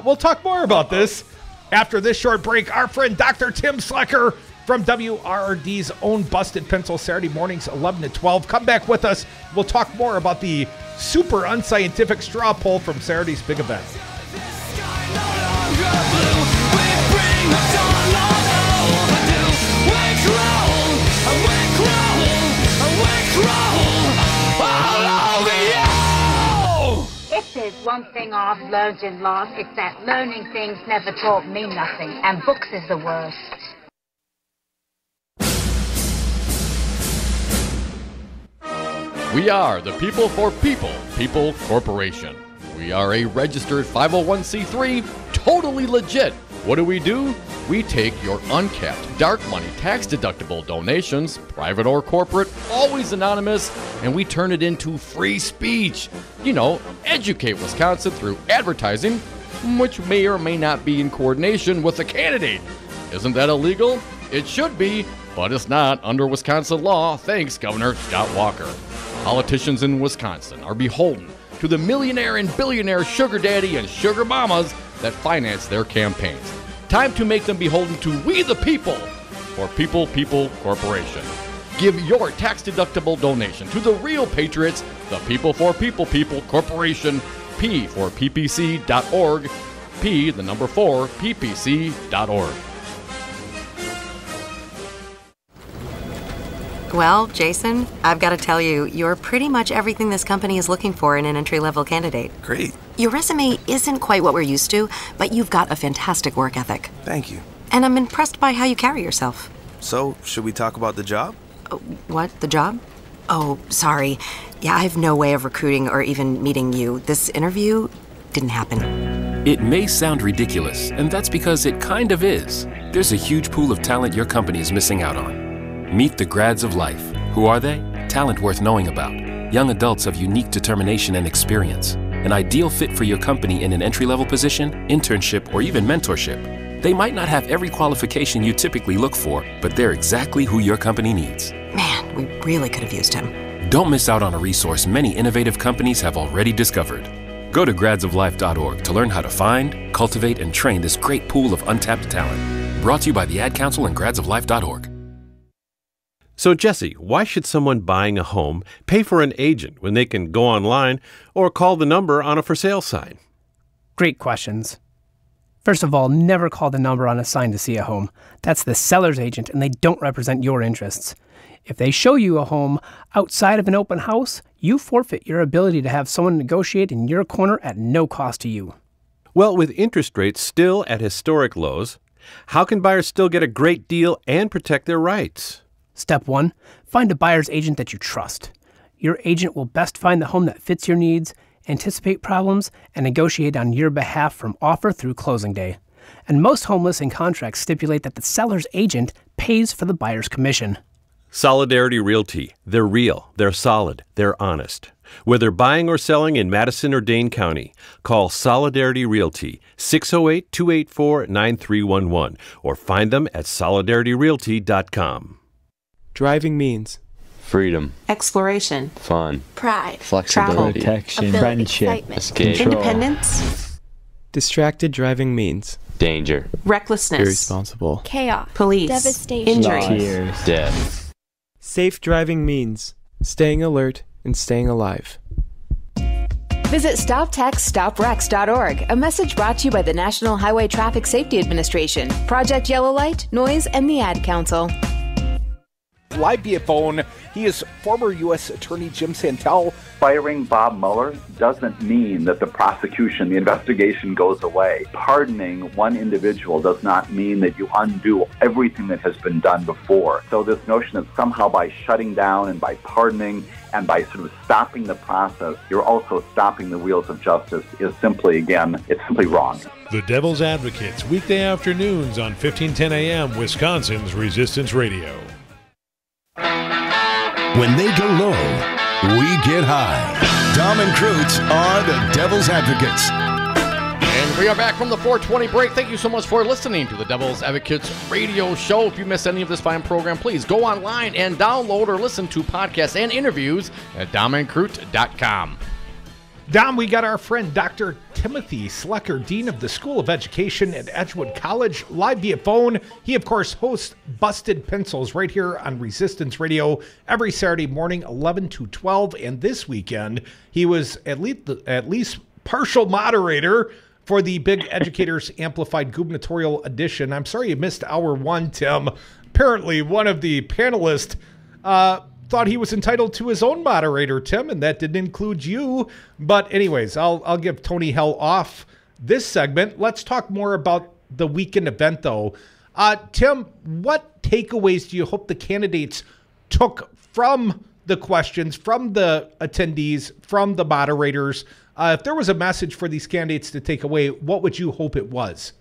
We'll talk more about this after this short break. Our friend Dr. Tim Slekar from WRRD's own Busted Pencil, Saturday mornings, 11 to 12. Come back with us. We'll talk more about the super unscientific straw poll from Saturday's big event. If there's one thing I've learned in life, it's that learning things never taught me nothing, and books is the worst. We are the People for People, People Corporation. We are a registered 501c3, totally legit. What do? We take your uncapped, dark money, tax-deductible donations, private or corporate, always anonymous, and we turn it into free speech. You know, educate Wisconsin through advertising, which may or may not be in coordination with the candidate. Isn't that illegal? It should be, but it's not under Wisconsin law, thanks Governor Scott Walker. Politicians in Wisconsin are beholden to the millionaire and billionaire sugar daddy and sugar mamas that finance their campaigns. Time to make them beholden to we the people for People Corporation. Give your tax-deductible donation to the real patriots, the People for People Corporation, P for ppc.org, P, the number 4, ppc.org. Well, Jason, I've got to tell you, you're pretty much everything this company is looking for in an entry-level candidate. Great. Your resume isn't quite what we're used to, but you've got a fantastic work ethic. Thank you. And I'm impressed by how you carry yourself. So, should we talk about the job? What? The job? Oh, sorry. Yeah, I have no way of recruiting or even meeting you. This interview didn't happen. It may sound ridiculous, and that's because it kind of is. There's a huge pool of talent your company is missing out on. Meet the grads of life. Who are they? Talent worth knowing about. Young adults of unique determination and experience. An ideal fit for your company in an entry-level position, internship, or even mentorship. They might not have every qualification you typically look for, but they're exactly who your company needs. Man, we really could have used him. Don't miss out on a resource many innovative companies have already discovered. Go to gradsoflife.org to learn how to find, cultivate, and train this great pool of untapped talent. Brought to you by the Ad Council and gradsoflife.org. So, Jesse, why should someone buying a home pay for an agent when they can go online or call the number on a for sale sign? Great questions. First of all, never call the number on a sign to see a home. That's the seller's agent, and they don't represent your interests. If they show you a home outside of an open house, you forfeit your ability to have someone negotiate in your corner at no cost to you. Well, with interest rates still at historic lows, how can buyers still get a great deal and protect their rights? Step 1, find a buyer's agent that you trust. Your agent will best find the home that fits your needs, anticipate problems, and negotiate on your behalf from offer through closing day. And most home listing contracts stipulate that the seller's agent pays for the buyer's commission. Solidarity Realty. They're real, they're solid, they're honest. Whether buying or selling in Madison or Dane County, call Solidarity Realty, 608-284-9311, or find them at solidarityrealty.com. Driving means freedom, exploration, fun, pride, flexibility, protection, friendship, escape, independence. Distracted driving means danger, recklessness, irresponsible, chaos, police, devastation, injury, tears, death. Safe driving means staying alert and staying alive. Visit StopTextStopWrecks.org, a message brought to you by the National Highway Traffic Safety Administration, Project Yellow Light, Noise, and the Ad Council. live via phone. He is former U.S. Attorney Jim Santel. Firing Bob Mueller doesn't mean that the prosecution, the investigation goes away. Pardoning one individual does not mean that you undo everything that has been done before. So this notion that somehow by shutting down and by pardoning and by sort of stopping the process, you're also stopping the wheels of justice is simply, again, it's simply wrong. The Devil's Advocates, weekday afternoons on 1510 AM, Wisconsin's Resistance Radio. When they go low, we get high. Dom and Krutz are the Devil's Advocates. And we are back from the 420 break. Thank you so much for listening to the Devil's Advocates radio show. If you missed any of this fine program, please go online and download or listen to podcasts and interviews at domandkrut.com. Dom, we got our friend Dr. Timothy Slekar, Dean of the School of Education at Edgewood College, live via phone. He, of course, hosts Busted Pencils right here on Resistance Radio every Saturday morning, 11 to 12. And this weekend, he was at least partial moderator for the Big Educators Amplified Gubernatorial Edition. I'm sorry you missed hour one, Tim. Apparently, one of the panelists thought he was entitled to his own moderator, Tim, and that didn't include you. But anyways, I'll give Tony hell off this segment. Let's talk more about the weekend event, though. Tim, what takeaways do you hope the candidates took from the questions, from the attendees, from the moderators? If there was a message for these candidates to take away, what would you hope it was?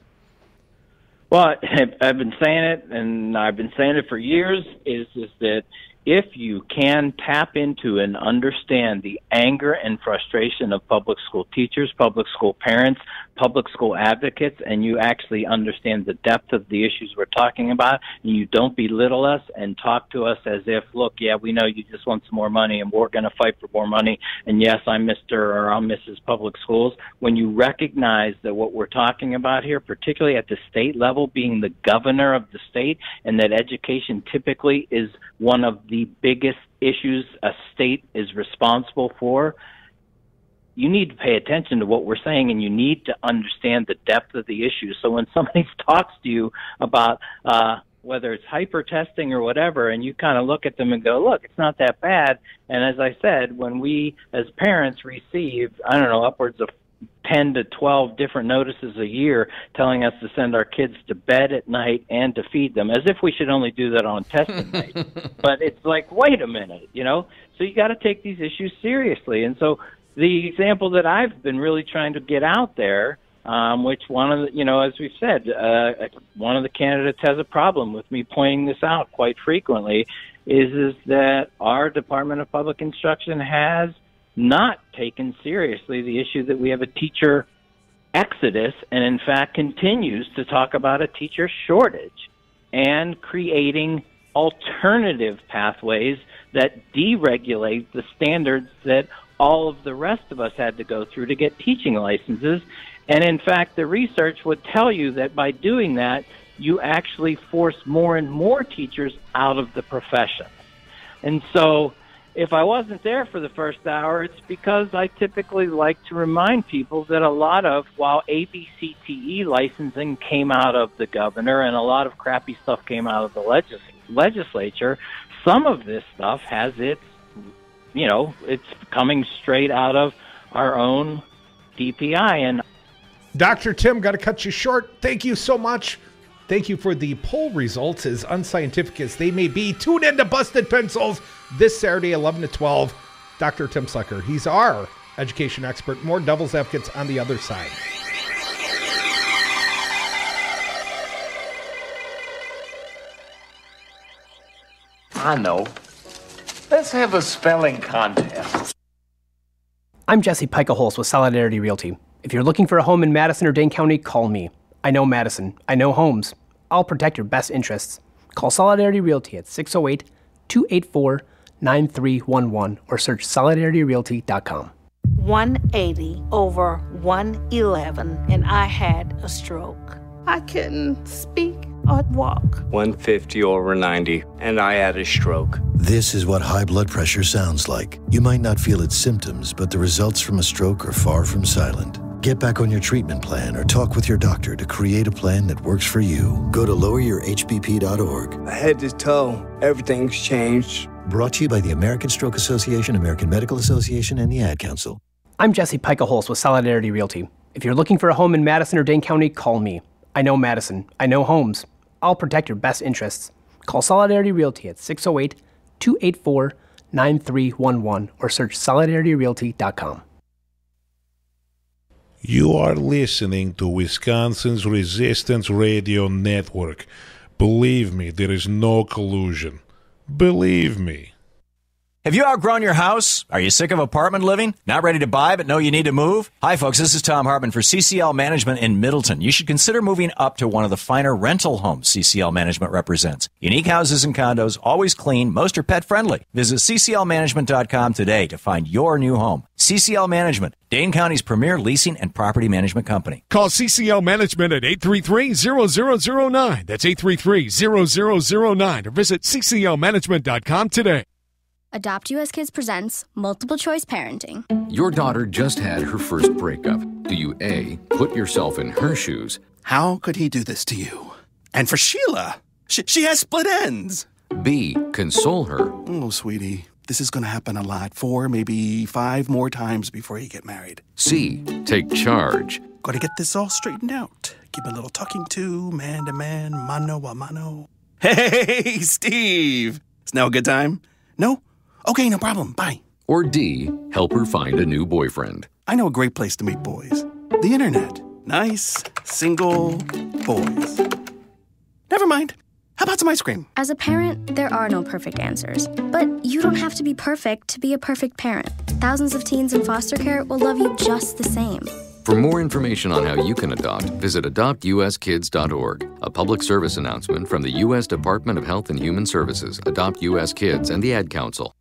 Well, I've been saying it, and I've been saying it for years, is that if you can tap into and understand the anger and frustration of public school teachers, public school parents, public school advocates, and you actually understand the depth of the issues we're talking about, and you don't belittle us and talk to us as if, look, yeah, we know you just want some more money, and we're going to fight for more money, and yes, I'm Mr. or I'm Mrs. Public Schools. When you recognize that what we're talking about here, particularly at the state level, being the governor of the state, and that education typically is one of the biggest issues a state is responsible for, you need to pay attention to what we're saying, and you need to understand the depth of the issue. So when somebody talks to you about whether it's hyper testing or whatever, and you kind of look at them and go, look, it's not that bad. And as I said, when we as parents receive, I don't know, upwards of 10 to 12 different notices a year telling us to send our kids to bed at night and to feed them, as if we should only do that on testing night. But it's like, wait a minute, you know? So you got to take these issues seriously. And so the example that I've been really trying to get out there, which one of the, you know, as we've said, one of the candidates has a problem with me pointing this out quite frequently, is that our Department of Public Instruction has not taken seriously the issue that we have a teacher exodus, and in fact continues to talk about a teacher shortage and creating alternative pathways that deregulate the standards that all of the rest of us had to go through to get teaching licenses. And in fact, the research would tell you that by doing that, you actually force more and more teachers out of the profession. And so if I wasn't there for the first hour, it's because I typically like to remind people that a lot of, while ABCTE licensing came out of the governor and a lot of crappy stuff came out of the legislature, some of this stuff has its, you know, it's coming straight out of our own DPI. And Dr. Tim, got to cut you short. Thank you so much. Thank you for the poll results, as unscientific as they may be. Tune in to Busted Pencils this Saturday, 11 to 12. Dr. Tim Slekar, he's our education expert. More Devil's Advocates on the other side. I know. Let's have a spelling contest. I'm Jesse Pikeholz with Solidarity Realty. If you're looking for a home in Madison or Dane County, call me. I know Madison. I know homes. I'll protect your best interests. Call Solidarity Realty at 608-284-9311 or search solidarityrealty.com. 180 over 111, and I had a stroke. I couldn't speak or walk. 150 over 90, and I had a stroke. This is what high blood pressure sounds like. You might not feel its symptoms, but the results from a stroke are far from silent. get back on your treatment plan or talk with your doctor to create a plan that works for you. Go to loweryourhbp.org. Head to toe, everything's changed. Brought to you by the American Stroke Association, American Medical Association, and the Ad Council. I'm Jesse Pica-Holz with Solidarity Realty. If you're looking for a home in Madison or Dane County, call me. I know Madison. I know homes. I'll protect your best interests. Call Solidarity Realty at 608-284-9311 or search solidarityrealty.com. You are listening to Wisconsin's Resistance Radio Network. Believe me, there is no collusion. Believe me. Have you outgrown your house? Are you sick of apartment living? Not ready to buy but know you need to move? Hi folks, this is Tom Hartman for CCL Management in Middleton. You should consider moving up to one of the finer rental homes CCL Management represents. Unique houses and condos, always clean, most are pet friendly. Visit cclmanagement.com today to find your new home. CCL Management, Dane County's premier leasing and property management company. Call CCL Management at 833-0009. That's 833-0009 or visit cclmanagement.com today. Adopt US Kids presents Multiple Choice Parenting. Your daughter just had her first breakup. Do you A, put yourself in her shoes? How could he do this to you? And for Sheila, she has split ends. B, console her? Oh, sweetie, this is going to happen a lot. 4, maybe 5 more times before you get married. C, take charge. Got to get this all straightened out. Give a little talking to, man to man, mano a mano. Hey, Steve! Is now a good time? No? Okay, no problem. Bye. Or D, help her find a new boyfriend. I know a great place to meet boys. The internet. Nice, single boys. Never mind. How about some ice cream? As a parent, there are no perfect answers. But you don't have to be perfect to be a perfect parent. Thousands of teens in foster care will love you just the same. For more information on how you can adopt, visit adoptuskids.org. A public service announcement from the U.S. Department of Health and Human Services, Adopt U.S. Kids, and the Ad Council.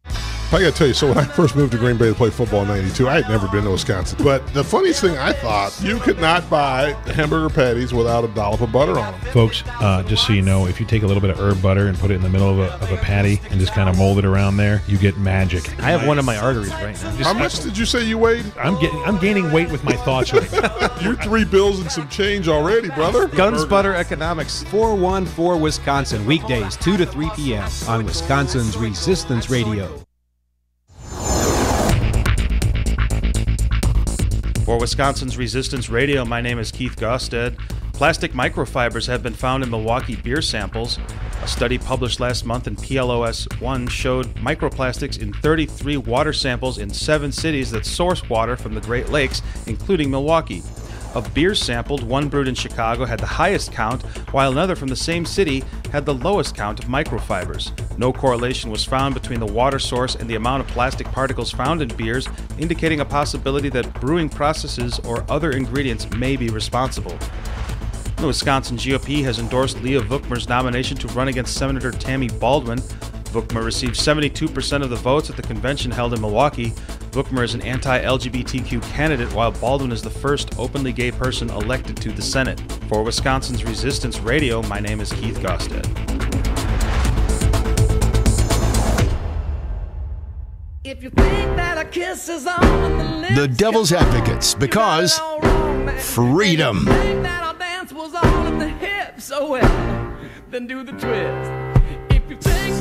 I got to tell you, so when I first moved to Green Bay to play football in 92, I had never been to Wisconsin. But the funniest thing I thought, you could not buy hamburger patties without a dollop of butter on them. Folks, just so you know, if you take a little bit of herb butter and put it in the middle of a patty and just kind of mold it around there, you get magic. I have one of my arteries right now. How much did you say you weighed? I'm gaining weight with my thoughts right now. You're $3 bills and some change already, brother. Guns Butter Economics, 414 Wisconsin, weekdays 2 to 3 p.m. on Wisconsin's Resistance Radio. For Wisconsin's Resistance Radio, my name is Keith Gosted. Plastic microfibers have been found in Milwaukee beer samples. A study published last month in PLOS 1 showed microplastics in 33 water samples in 7 cities that source water from the Great Lakes, including Milwaukee. Of beers sampled, one brewed in Chicago had the highest count, while another from the same city had the lowest count of microfibers. No correlation was found between the water source and the amount of plastic particles found in beers, indicating a possibility that brewing processes or other ingredients may be responsible. The Wisconsin GOP has endorsed Leah Vukmer's nomination to run against Senator Tammy Baldwin. Vukmer received 72% of the votes at the convention held in Milwaukee. Vukmer is an anti-LGBTQ candidate, while Baldwin is the first openly gay person elected to the Senate. For Wisconsin's Resistance Radio, my name is Keith Gosted. If you think that a kiss is on the lips, The Devil's Advocates, because freedom. think that our dance was all in the hips, oh well, then do the twist.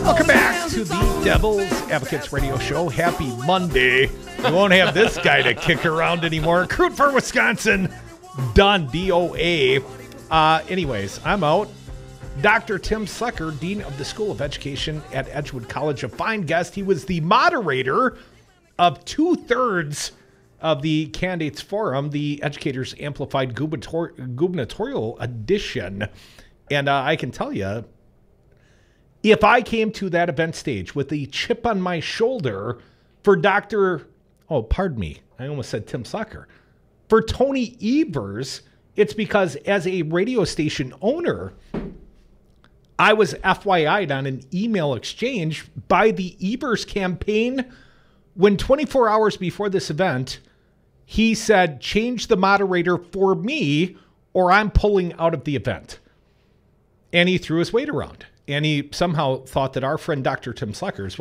Welcome back to the Devil's Advocates Radio Show. Happy Monday. We won't have this guy to kick around anymore. Recruit for Wisconsin, done, DOA. Anyways, I'm out. Dr. Tim Slekar, Dean of the School of Education at Edgewood College, a fine guest. He was the moderator of 2/3 of the Candidates Forum, the Educators Amplified Gubernatorial Edition. And I can tell you, if I came to that event stage with a chip on my shoulder for I almost said Tim Slekar, for Tony Evers, it's because as a radio station owner, I was FYI'd on an email exchange by the Evers campaign when 24 hours before this event, he said, change the moderator for me or I'm pulling out of the event. And he threw his weight around. And he somehow thought that our friend Dr. Tim Slekar is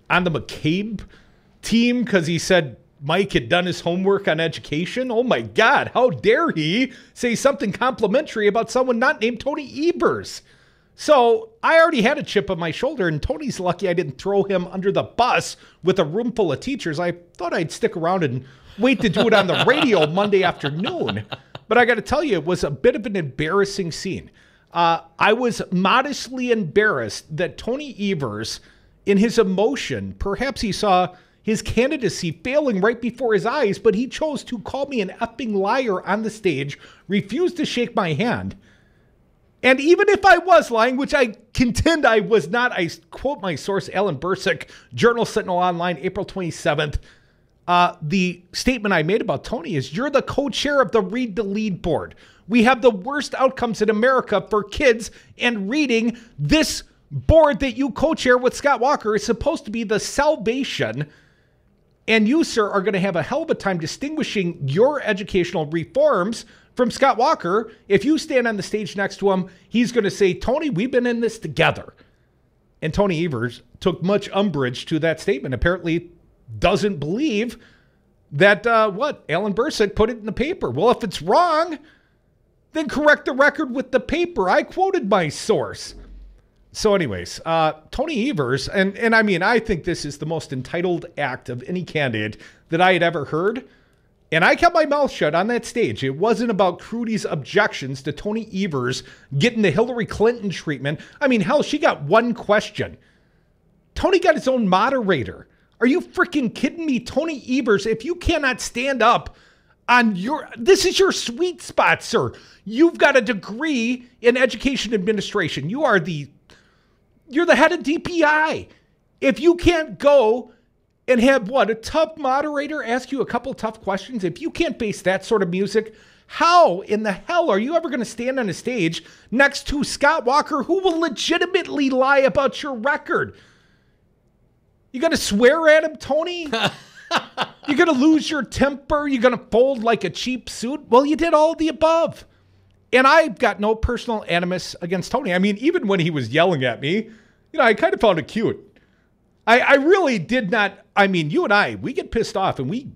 on the McCabe team, because he said Mike had done his homework on education. Oh my God, how dare he say something complimentary about someone not named Tony Evers? So I already had a chip on my shoulder, and Tony's lucky I didn't throw him under the bus with a room full of teachers. I thought I'd stick around and wait to do it on the radio Monday afternoon. But I got to tell you, it was a bit of an embarrassing scene. I was modestly embarrassed that Tony Evers, in his emotion, perhaps he saw his candidacy failing right before his eyes, but he chose to call me an effing liar on the stage, refused to shake my hand. And even if I was lying, which I contend I was not, I quote my source, Alan Bursick, Journal Sentinel Online, April 27th. The statement I made about Tony is, you're the co-chair of the Read the Lead board. We have the worst outcomes in America for kids and reading. This board that you co-chair with Scott Walker is supposed to be the salvation. And you, sir, are going to have a hell of a time distinguishing your educational reforms from Scott Walker. If you stand on the stage next to him, he's going to say, Tony, we've been in this together. And Tony Evers took much umbrage to that statement. Apparently doesn't believe that, Alan Bursick put it in the paper. Well, if it's wrong, then correct the record with the paper. I quoted my source. So anyways, Tony Evers, and I mean, I think this is the most entitled act of any candidate that I had ever heard. And I kept my mouth shut on that stage. It wasn't about Crudy's objections to Tony Evers getting the Hillary Clinton treatment. I mean, hell, she got one question. Tony got his own moderator. Are you freaking kidding me? Tony Evers, if you cannot stand up on this is your sweet spot, sir. You've got a degree in education administration. You're the head of DPI. If you can't go and have a tough moderator ask you a couple tough questions, if you can't base that sort of music, how in the hell are you ever going to stand on a stage next to Scott Walker, who will legitimately lie about your record? You going to swear at him, Tony? You're going to lose your temper? You're going to fold like a cheap suit? Well, you did all of the above. And I've got no personal animus against Tony. I mean, even when he was yelling at me, I kind of found it cute. I really did not. I mean, you and I, we get pissed off, and we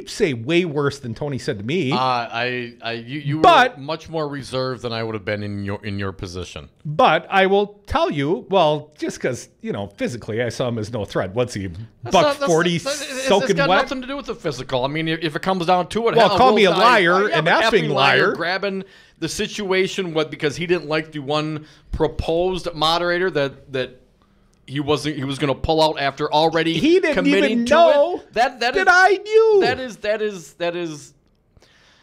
say way worse than Tony said to me. You were much more reserved than I would have been in your position. But I will tell you, well, just because physically I saw him as no threat. What's he, $140 soaking wet? It's got nothing to do with the physical. I mean, if it comes down to it, well, call me a liar, an effing liar, grabbing the situation because he didn't like the one proposed moderator that he was going to pull out after already he didn't committing even to know it. That I knew. That is.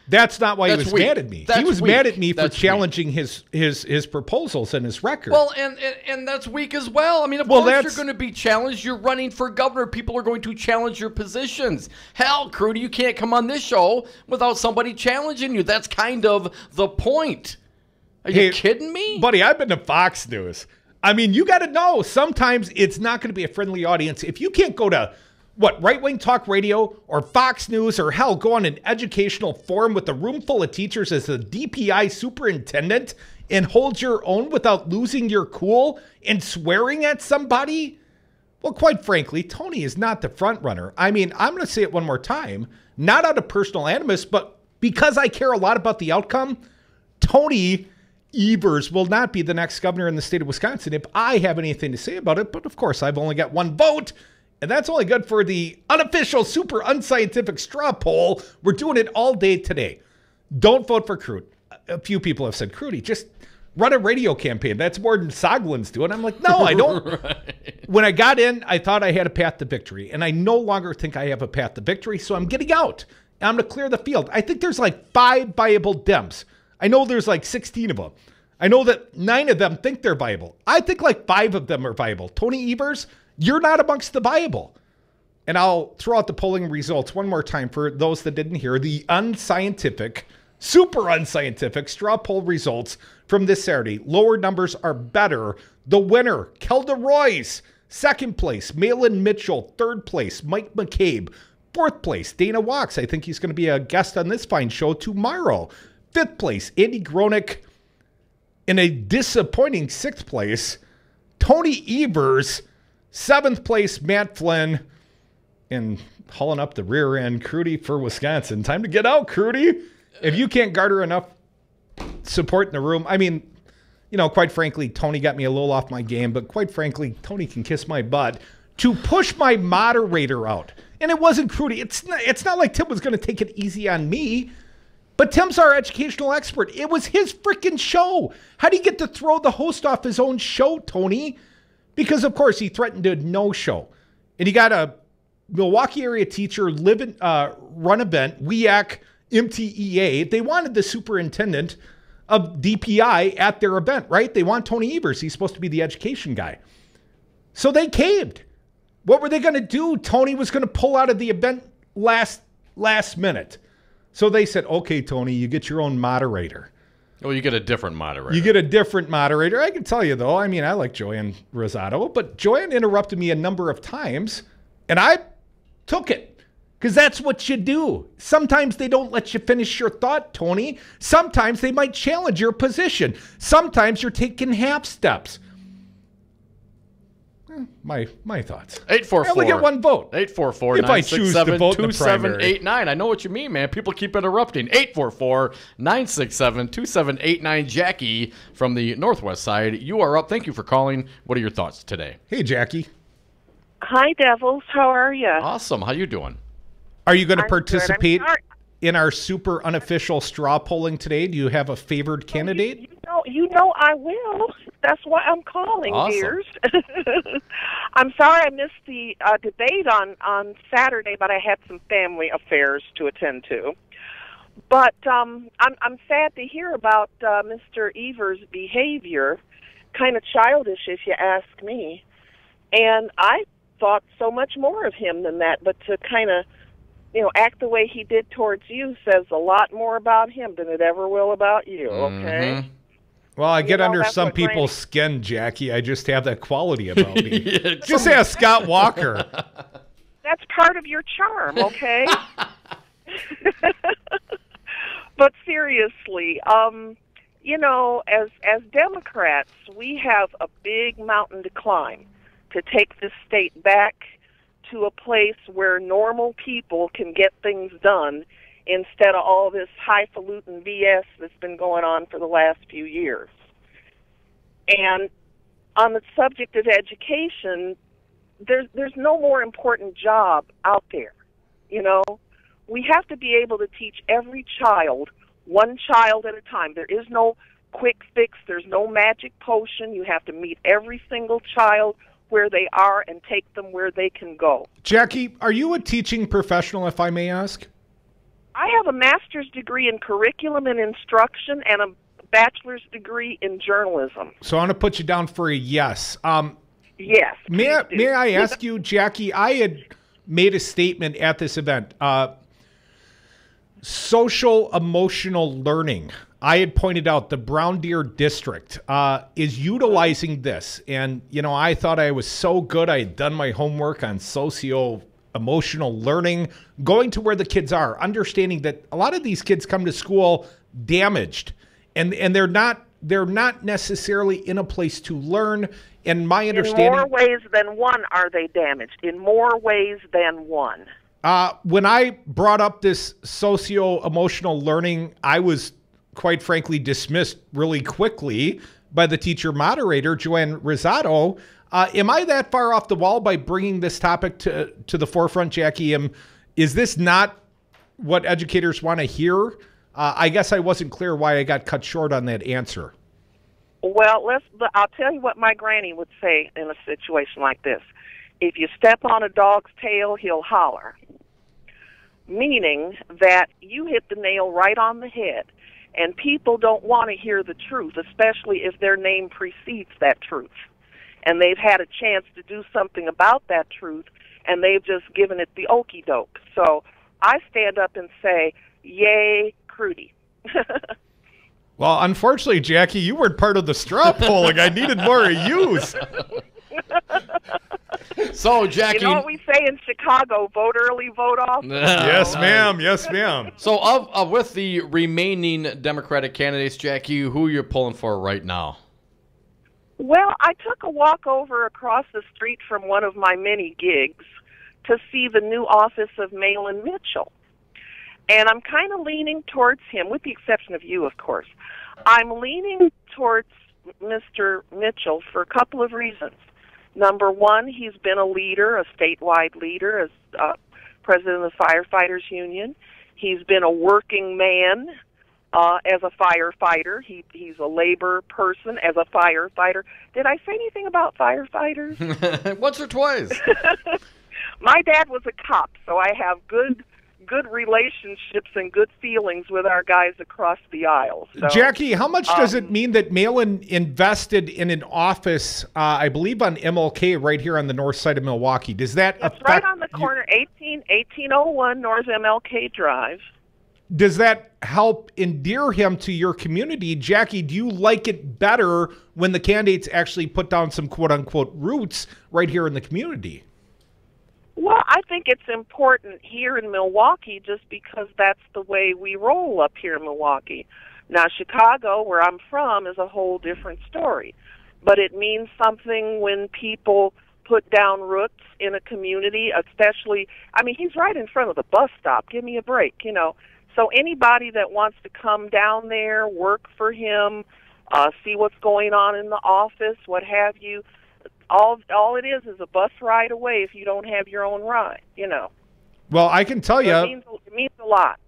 That's not why he was mad at me. He was mad at me for challenging weak. his proposals and his record. Well, and that's weak as well. I mean, of course you're going to be challenged. You're running for governor. People are going to challenge your positions. Hell, Crudy, you can't come on this show without somebody challenging you. That's kind of the point. Are you kidding me? Buddy, I've been to Fox News. I mean, you got to know, sometimes it's not going to be a friendly audience. If you can't go to, right-wing talk radio or Fox News, or hell, go on an educational forum with a room full of teachers as the DPI superintendent and hold your own without losing your cool and swearing at somebody, well, quite frankly, Tony is not the front runner. I mean, I'm going to say it one more time, not out of personal animus, but because I care a lot about the outcome, Tony Evers will not be the next governor in the state of Wisconsin if I have anything to say about it. But of course, I've only got one vote, and that's only good for the unofficial, super unscientific straw poll. We're doing it all day today. Don't vote for Crude. A few people have said, Crudy, just run a radio campaign. That's more than Soglin's doing. I'm like, no, I don't. Right. When I got in, I thought I had a path to victory, and I no longer think I have a path to victory, so I'm getting out. I'm going to clear the field. I think there's like 5 viable Dems. I know there's like 16 of them. I know that 9 of them think they're viable. I think like 5 of them are viable. Tony Evers, you're not amongst the viable. And I'll throw out the polling results one more time for those that didn't hear. The unscientific, super unscientific straw poll results from this Saturday. Lower numbers are better. The winner, Kelda Royce. Second place, Malin Mitchell. Third place, Mike McCabe. Fourth place, Dana Walks. I think he's going to be a guest on this fine show tomorrow. Fifth place, Andy Gronick. In a disappointing 6th place, Tony Evers. 7th place, Matt Flynn. and hauling up the rear end. Crudy for Wisconsin. Time to get out, Crudy. If you can't garner enough support in the room, I mean, quite frankly, Tony got me a little off my game, but quite frankly, Tony can kiss my butt to push my moderator out. And it wasn't Crudy. It's not like Tim was going to take it easy on me. But Tim's our educational expert. It was his freaking show. How do you get to throw the host off his own show, Tony? Because, of course, he threatened to no-show. And he got a Milwaukee area teacher run event, WEAC, MTEA. They wanted the superintendent of DPI at their event, right? They want Tony Evers. He's supposed to be the education guy. So they caved. What were they going to do? Tony was going to pull out of the event last minute. So they said, okay, Tony, you get your own moderator. Well, you get a different moderator. You get a different moderator. I can tell you, though, I mean, I like Joanne Rosado, but Joanne interrupted me a number of times, and I took it because that's what you do. Sometimes they don't let you finish your thought, Tony. Sometimes they might challenge your position. Sometimes you're taking half steps. My thoughts. 844. I only get one vote. 844. If I choose to vote in the primary. 2789. I know what you mean, man. People keep interrupting. 844-967-2789. Jackie from the Northwest side. You are up. Thank you for calling. What are your thoughts today? Hey, Jackie. Hi, Devils. How are you? Awesome. How you doing? Are you going to participate in our super unofficial straw polling today? Do you have a favored candidate? You know I will. That's why I'm calling, awesome. Dears. I'm sorry I missed the debate on Saturday, but I had some family affairs to attend to. But I'm sad to hear about Mr. Evers' behavior, kind of childish if you ask me. And I thought so much more of him than that, but to kind of act the way he did towards you says a lot more about him than it ever will about you, okay? Mm-hmm. Well, I get under some people's skin, Jackie. I just have that quality about me. Just ask Scott Walker. That's part of your charm, okay? But seriously, as Democrats, we have a big mountain to climb to take this state back to a place where normal people can get things done instead of all this highfalutin BS that's been going on for the last few years. And on the subject of education, there's no more important job out there. We have to be able to teach every child, one child at a time. There is no quick fix. There's no magic potion. You have to meet every single child where they are and take them where they can go. Jackie, are you a teaching professional, if I may ask? I have a master's degree in curriculum and instruction and a bachelor's degree in journalism. So I want to put you down for a yes. Yes. May I ask you, Jackie, I had made a statement at this event. Social emotional learning. I had pointed out the Brown Deer District is utilizing this. And, I thought I was so good. I had done my homework on socio-emotional learning, going to where the kids are, understanding that a lot of these kids come to school damaged, and they're not necessarily in a place to learn. And my understanding... In more ways than one are they damaged. In more ways than one. When I brought up this socio-emotional learning, I was quite frankly dismissed really quickly by the teacher moderator, Joanne Rosado. Am I that far off the wall by bringing this topic to the forefront, Jackie? Is this not what educators want to hear? I guess I wasn't clear why I got cut short on that answer. Well, I'll tell you what my granny would say in a situation like this. If you step on a dog's tail, he'll holler. Meaning that you hit the nail right on the head. And people don't want to hear the truth, especially if their name precedes that truth. And they've had a chance to do something about that truth, and they've just given it the okie doke. So I stand up and say, yay, Crudy. Well, unfortunately, Jackie, you weren't part of the straw polling. I needed more of yous. So, Jackie... You know what we say in Chicago, vote early, vote often? Yes, ma'am. Yes, ma'am. So, with the remaining Democratic candidates, Jackie, who are you pulling for right now? Well, I took a walk over across the street from one of my many gigs to see the new office of Malin Mitchell. And I'm kind of leaning towards him, with the exception of you, of course. I'm leaning towards Mr. Mitchell for a couple of reasons. Number one, he's been a leader, a statewide leader, as president of the Firefighters Union. He's been a working man as a firefighter. He's a labor person as a firefighter. Did I say anything about firefighters? Once or twice. My dad was a cop, so I have good relationships and good feelings with our guys across the aisle. So, Jackie, how much does it mean that Malin invested in an office, I believe on MLK, right here on the north side of Milwaukee? Does that affect right on the corner, 1801 North MLK Drive. Does that help endear him to your community? Jackie, do you like it better when the candidates actually put down some quote-unquote roots right here in the community? Well, I think it's important here in Milwaukee just because that's the way we roll up here in Milwaukee. Now, Chicago, where I'm from, is a whole different story. But it means something when people put down roots in a community, especially, I mean, he's right in front of the bus stop. Give me a break, you know. So anybody that wants to come down there, work for him, see what's going on in the office, what have you, all it is a bus ride away if you don't have your own ride, you know. Well, I can tell you, it means a lot.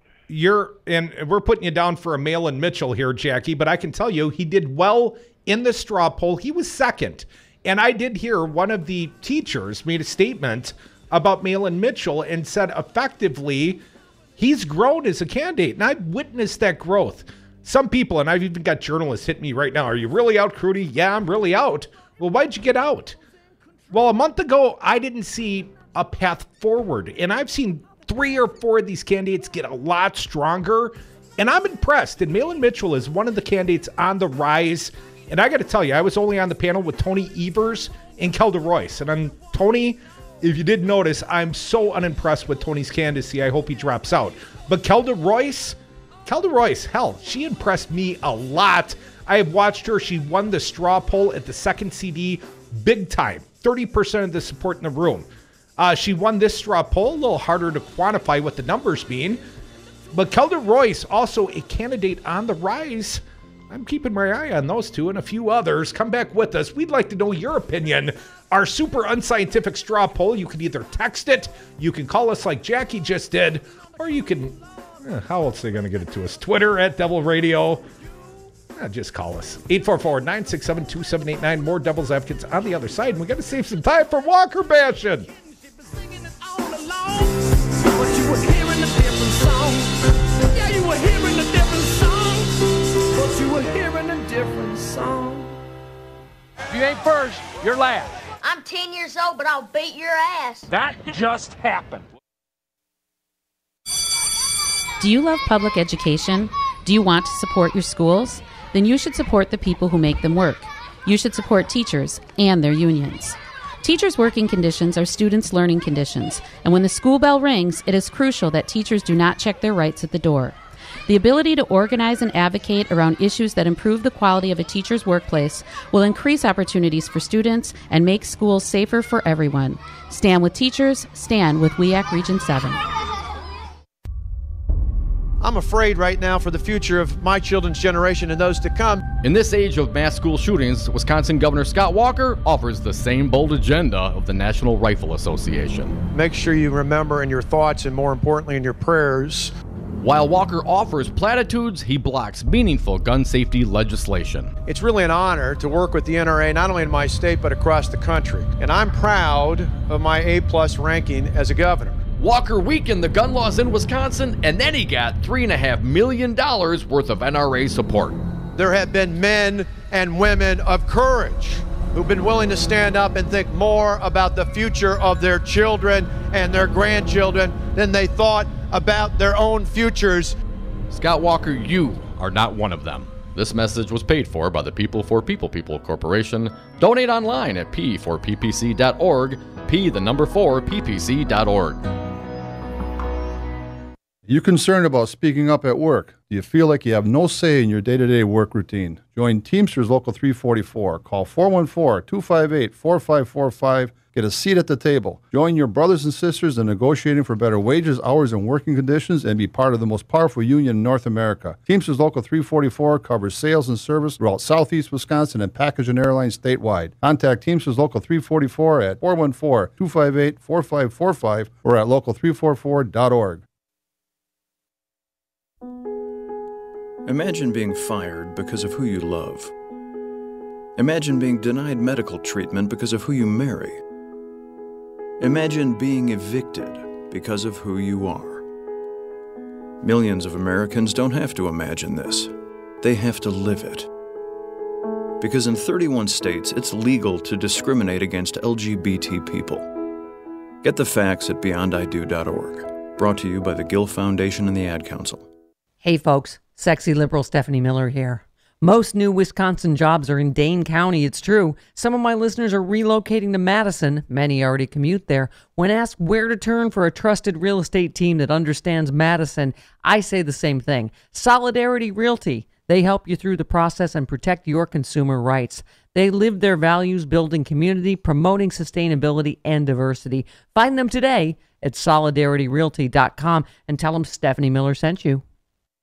And we're putting you down for a Malin Mitchell here, Jackie, but I can tell you he did well in the straw poll. He was second. And I did hear one of the teachers made a statement about Malin Mitchell and said effectively he's grown as a candidate. And I've witnessed that growth. Some people, and I've even got journalists hit me right now, are you really out, Crudy? Yeah, I'm really out. Well, why'd you get out? Well, a month ago, I didn't see a path forward. And I've seen 3 or 4 of these candidates get a lot stronger. And I'm impressed. And Malin Mitchell is one of the candidates on the rise. And I got to tell you, I was only on the panel with Tony Evers and Kelda Royce. And on Tony, if you did notice, I'm so unimpressed with Tony's candidacy. I hope he drops out. But Kelda Royce, hell, she impressed me a lot. I have watched her. She won the straw poll at the second CD big time. 30% of the support in the room. She won this straw poll. A little harder to quantify what the numbers mean. But Kelda Royce, also a candidate on the rise. I'm keeping my eye on those two and a few others. Come back with us. We'd like to know your opinion. Our super unscientific straw poll, you can either text it, you can call us like Jackie just did, or you can, how else are they going to get it to us? Twitter at Devil Radio. Just call us. 844-967-2789. More Devil's Advocates on the other side. And we got to save some time for Walker bashing. If you ain't first, you're last. I'm 10 years old, but I'll beat your ass. That just happened. Do you love public education? Do you want to support your schools? Then you should support the people who make them work. You should support teachers and their unions. Teachers' working conditions are students' learning conditions, and when the school bell rings, it is crucial that teachers do not check their rights at the door. The ability to organize and advocate around issues that improve the quality of a teacher's workplace will increase opportunities for students and make schools safer for everyone. Stand with teachers, stand with WEAC Region 7. I'm afraid right now for the future of my children's generation and those to come. In this age of mass school shootings, Wisconsin Governor Scott Walker offers the same bold agenda of the National Rifle Association. Make sure you remember in your thoughts and more importantly in your prayers. While Walker offers platitudes, he blocks meaningful gun safety legislation. It's really an honor to work with the NRA not only in my state but across the country. And I'm proud of my A+ ranking as a governor. Walker weakened the gun laws in Wisconsin, and then he got $3.5 million worth of NRA support. There have been men and women of courage who've been willing to stand up and think more about the future of their children and their grandchildren than they thought about their own futures. Scott Walker, you are not one of them. This message was paid for by the People for People Corporation. Donate online at p4ppc.org, p4ppc.org. You concerned about speaking up at work? Do you feel like you have no say in your day-to-day work routine? Join Teamsters Local 344. Call 414-258-4545 Get a seat at the table. Join your brothers and sisters in negotiating for better wages, hours, and working conditions, and be part of the most powerful union in North America. Teamsters Local 344 covers sales and service throughout southeast Wisconsin and package and airlines statewide. Contact Teamsters Local 344 at 414-258-4545 or at local344.org. Imagine being fired because of who you love. Imagine being denied medical treatment because of who you marry. Imagine being evicted because of who you are. Millions of Americans don't have to imagine this. They have to live it. Because in 31 states, it's legal to discriminate against LGBT people. Get the facts at beyondido.org. Brought to you by the Gill Foundation and the Ad Council. Hey folks, sexy liberal Stephanie Miller here. Most new Wisconsin jobs are in Dane County, it's true. Some of my listeners are relocating to Madison. Many already commute there. When asked where to turn for a trusted real estate team that understands Madison, I say the same thing. Solidarity Realty. They help you through the process and protect your consumer rights. They live their values, building community, promoting sustainability and diversity. Find them today at solidarityrealty.com and tell them Stephanie Miller sent you.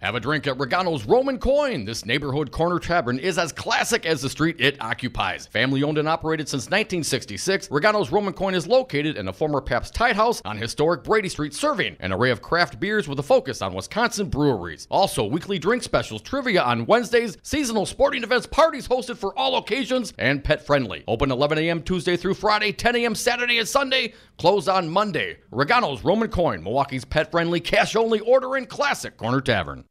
Have a drink at Regano's Roman Coin. This neighborhood corner tavern is as classic as the street it occupies. Family owned and operated since 1966, Regano's Roman Coin is located in a former Pabst Tide House on historic Brady Street, serving an array of craft beers with a focus on Wisconsin breweries. Also, weekly drink specials, trivia on Wednesdays, seasonal sporting events, parties hosted for all occasions, and pet friendly. Open 11 a.m. Tuesday through Friday, 10 a.m. Saturday and Sunday, closed on Monday. Regano's Roman Coin, Milwaukee's pet friendly, cash only order and classic corner tavern.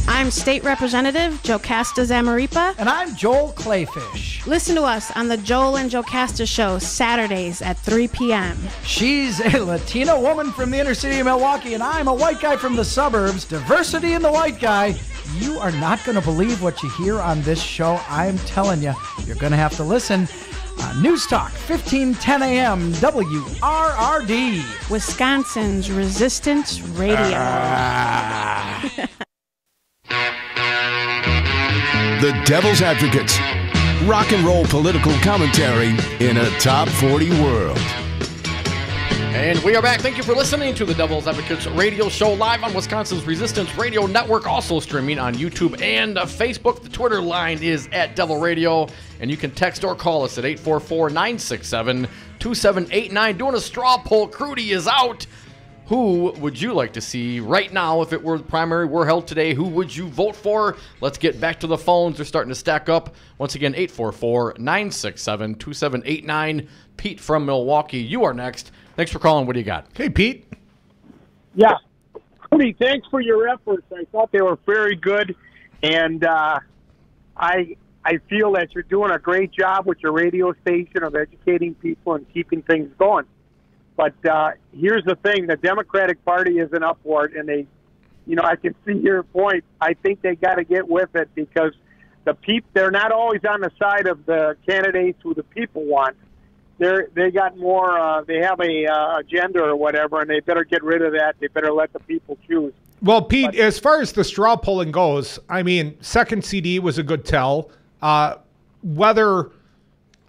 I'm State Representative Jocasta Zamaripa. And I'm Joel Clayfish. Listen to us on the Joel and Jocasta Show, Saturdays at 3 p.m. She's a Latina woman from the inner city of Milwaukee, and I'm a white guy from the suburbs. Diversity in the white guy. You are not going to believe what you hear on this show. I'm telling you, you're going to have to listen. News Talk, 1510 a.m., WRRD. Wisconsin's Resistance Radio. The Devil's Advocates. Rock and roll political commentary in a top 40 world. And we are back. Thank you for listening to the Devil's Advocates radio show live on Wisconsin's Resistance Radio Network, also streaming on YouTube and Facebook. The Twitter line is at Devil Radio, and you can text or call us at 844-967-2789. Doing a straw poll. Crudy is out. Who would you like to see right now if it were the primary were held today? Who would you vote for? Let's get back to the phones. They're starting to stack up. Once again, 844-967-2789. Pete from Milwaukee, you are next. Thanks for calling. What do you got? Hey, Pete. Yeah. Cody, thanks for your efforts. I thought they were very good, and I feel that you're doing a great job with your radio station of educating people and keeping things going. But here's the thing. The Democratic Party is an upward, and they, I can see your point. I think they got to get with it because they're not always on the side of the candidates who the people want. They got more. They have a agenda or whatever, and they better get rid of that. They better let the people choose. Well, Pete, as far as the straw polling goes, I mean, second CD was a good tell. Whether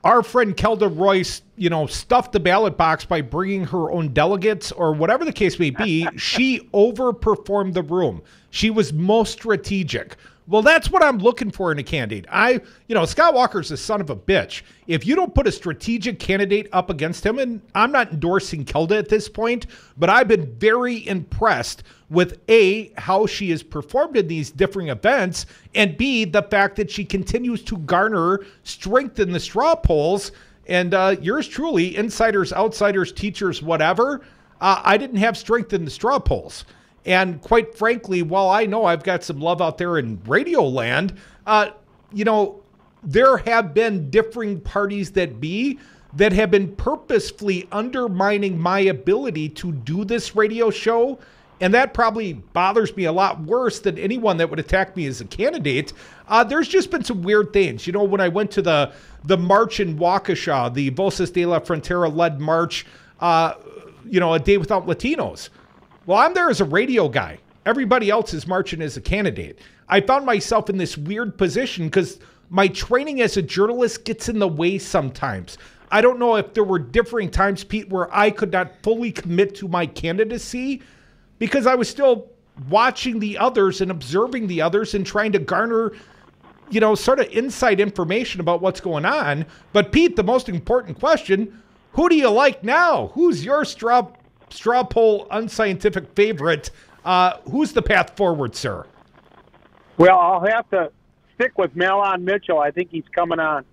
our friend Kelda Royce, stuffed the ballot box by bringing her own delegates or whatever the case may be, she overperformed the room. She was most strategic. Well, that's what I'm looking for in a candidate. Scott Walker's a son of a bitch. If you don't put a strategic candidate up against him, and I'm not endorsing Kelda at this point, but I've been very impressed with A, how she has performed in these different events, and B, the fact that she continues to garner strength in the straw polls. And yours truly, insiders, outsiders, teachers, whatever, I didn't have strength in the straw polls. And quite frankly, while I know I've got some love out there in radio land, there have been differing parties that have been purposefully undermining my ability to do this radio show. And that probably bothers me a lot worse than anyone that would attack me as a candidate. There's just been some weird things. When I went to the march in Waukesha, the Voces de la Frontera-led march, A Day Without Latinos. Well, I'm there as a radio guy. Everybody else is marching as a candidate. I found myself in this weird position because my training as a journalist gets in the way sometimes. I don't know if there were differing times, Pete, where I could not fully commit to my candidacy because I was still watching the others and observing the others and trying to garner, sort of inside information about what's going on. But Pete, the most important question, who do you like now? Who's your straw poll unscientific favorite? Who's the path forward, sir? Well, I'll have to stick with Malon Mitchell. I think he's coming on.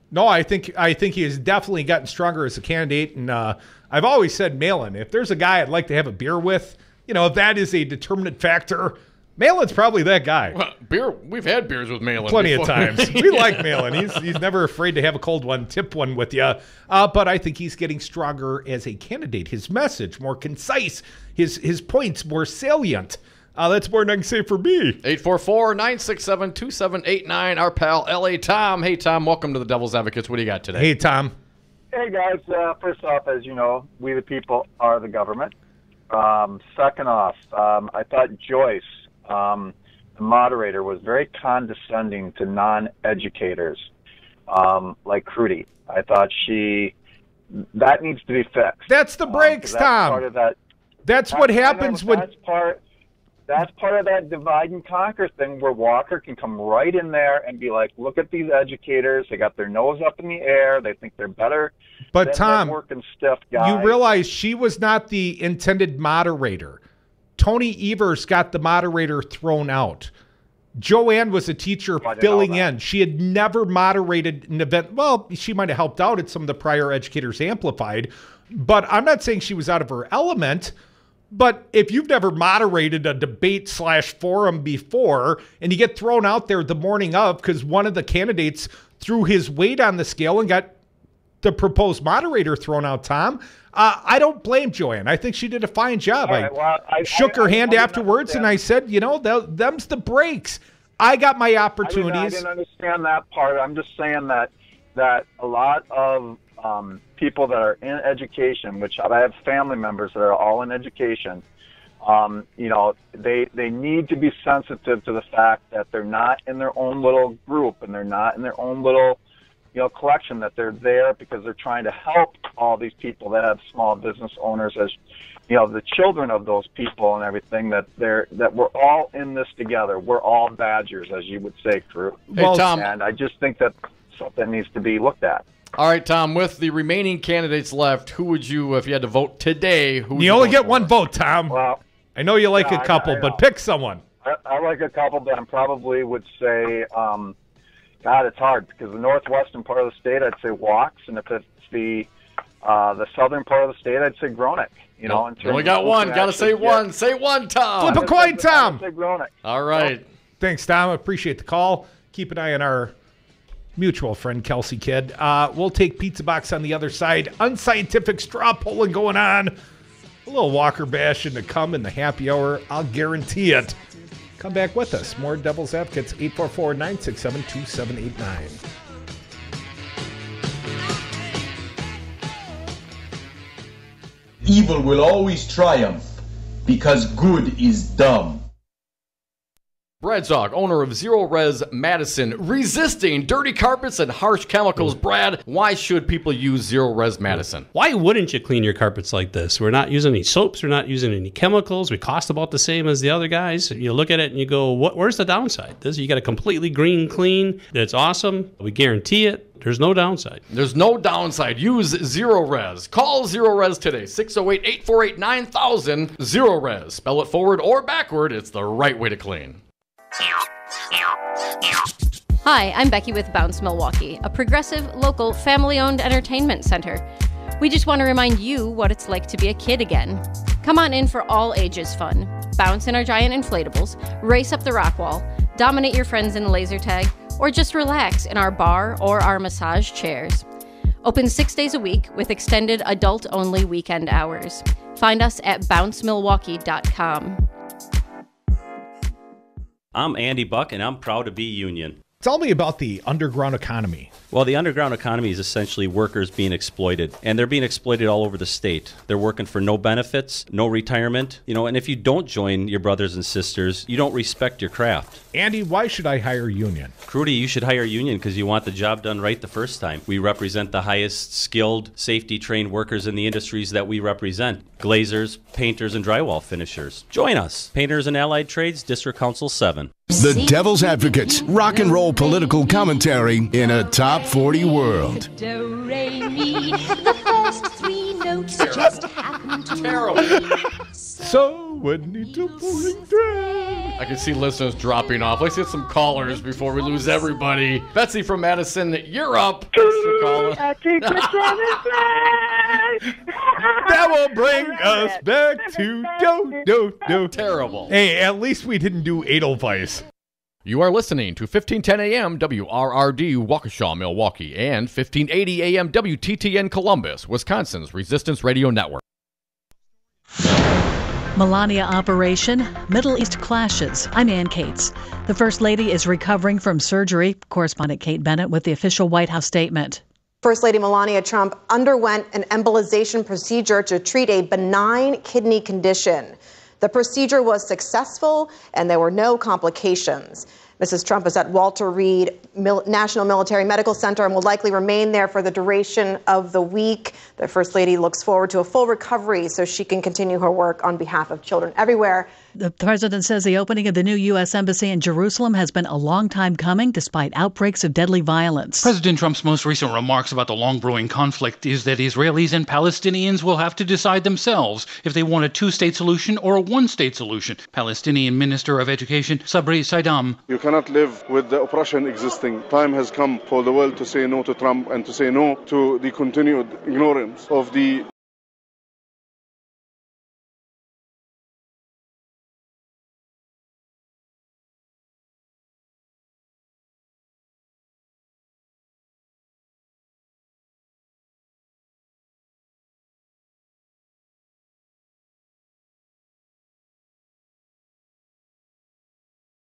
No, I think he has definitely gotten stronger as a candidate, and I've always said Malin. If there's a guy I'd like to have a beer with, if that is a determinant factor, Malin's probably that guy. Well, beer. We've had beers with Malin plenty before. of times. We like Malin. He's never afraid to have a cold one, tip one with you. But I think he's getting stronger as a candidate. His message more concise. His points more salient. That's more than I can say for me. 844-967-2789. Our pal L.A. Tom. Hey, Tom. Welcome to the Devil's Advocates. What do you got today? Hey, Tom. Hey, guys. First off, as you know, we the people are the government. Second off, I thought Joyce, the moderator, was very condescending to non-educators like Crudy. I thought that needs to be fixed. That's the breaks, Tom. Part of that. That's what happens when... That's part of that divide and conquer thing where Walker can come right in there and be like, look at these educators. They got their nose up in the air. They think they're better but Tom, working stiff guys. You realize she was not the intended moderator. Tony Evers got the moderator thrown out. Joanne was a teacher filling in. She had never moderated an event. Well, she might have helped out at some of the prior Educators Amplified, but I'm not saying she was out of her element. But if you've never moderated a debate/forum before and you get thrown out there the morning of because one of the candidates threw his weight on the scale and got the proposed moderator thrown out, Tom, I don't blame Joanne. I think she did a fine job. Right, I shook her hand afterwards and I said, them's the breaks. I got my opportunities. I didn't understand that part. I'm just saying that a lot of people that are in education, which I have family members that are all in education, they need to be sensitive to the fact that they're not in their own little group and they're not in their own little, collection, that they're there because they're trying to help all these people that have small business owners as, the children of those people and everything, that we're all in this together. We're all badgers, as you would say, Drew. Hey, Tom. And I just think that something needs to be looked at. All right, Tom, with the remaining candidates left, who would you, if you had to vote today, who would you only get one vote, Tom. Well, I know you like a couple, but pick someone. I like a couple, but I probably would say, God, it's hard because the northwestern part of the state, I'd say Walks, and if it's the southern part of the state, I'd say Gronick. You only got one. Got to say one. Say one, Tom. Flip a coin, Tom. Say Gronick. All right. Well, thanks, Tom. I appreciate the call. Keep an eye on our mutual friend, Kelsey Kidd. We'll take Pizza Box on the other side. Unscientific straw polling going on. A little Walker bashing to come in the happy hour. I'll guarantee it. Come back with us. More Devil's Advocates, 844-967-2789. Evil will always triumph because good is dumb. Brad Zog, owner of Zero Res Madison, resisting dirty carpets and harsh chemicals. Brad, why should people use Zero Res Madison? Why wouldn't you clean your carpets like this? We're not using any soaps. We're not using any chemicals. We cost about the same as the other guys. You look at it and you go, where's the downside? You got a completely green clean. It's awesome. We guarantee it. There's no downside. There's no downside. Use Zero Res. Call Zero Res today. 608-848-9000. Zero Res. Spell it forward or backward. It's the right way to clean. Hi, I'm Becky with Bounce Milwaukee, a progressive, local, family-owned entertainment center. We just want to remind you what it's like to be a kid again. Come on in for all ages fun. Bounce in our giant inflatables, race up the rock wall, dominate your friends in laser tag, or just relax in our bar or our massage chairs. Open 6 days a week with extended adult-only weekend hours. Find us at bouncemilwaukee.com. I'm Andy Buck, and I'm proud to be Union. Tell me about the underground economy. Well, the underground economy is essentially workers being exploited, and they're being exploited all over the state. They're working for no benefits, no retirement, and if you don't join your brothers and sisters, you don't respect your craft. Andy, why should I hire union? Crudy, you should hire union because you want the job done right the first time. We represent the highest skilled, safety-trained workers in the industries that we represent. Glazers, painters, and drywall finishers. Join us. Painters and Allied Trades, District Council 7. The Devil's Advocates, rock and roll political commentary in a top 40 world. Do, re, mi. The first three notes just happen to Terrible. So when need to pulling I can see listeners dropping off. Let's get some callers before we lose everybody. Betsy from Madison, you're up. Thanks for calling. That will bring us back to do. Terrible. Hey, at least we didn't do Edelweiss. You are listening to 1510 AM WRRD Waukesha, Milwaukee, and 1580 AM WTTN Columbus, Wisconsin's Resistance Radio Network. Melania operation, Middle East clashes. I'm Ann Cates. The First Lady is recovering from surgery. Correspondent Kate Bennett with the official White House statement. First Lady Melania Trump underwent an embolization procedure to treat a benign kidney condition. The procedure was successful and there were no complications. Mrs. Trump is at Walter Reed National Military Medical Center and will likely remain there for the duration of the week. The First Lady looks forward to a full recovery so she can continue her work on behalf of children everywhere. The president says the opening of the new U.S. Embassy in Jerusalem has been a long time coming, despite outbreaks of deadly violence. President Trump's most recent remarks about the long-brewing conflict is that Israelis and Palestinians will have to decide themselves if they want a two-state solution or a one-state solution. Palestinian Minister of Education Sabri Saidam. You cannot live with the oppression existing. Time has come for the world to say no to Trump and to say no to the continued ignorance of the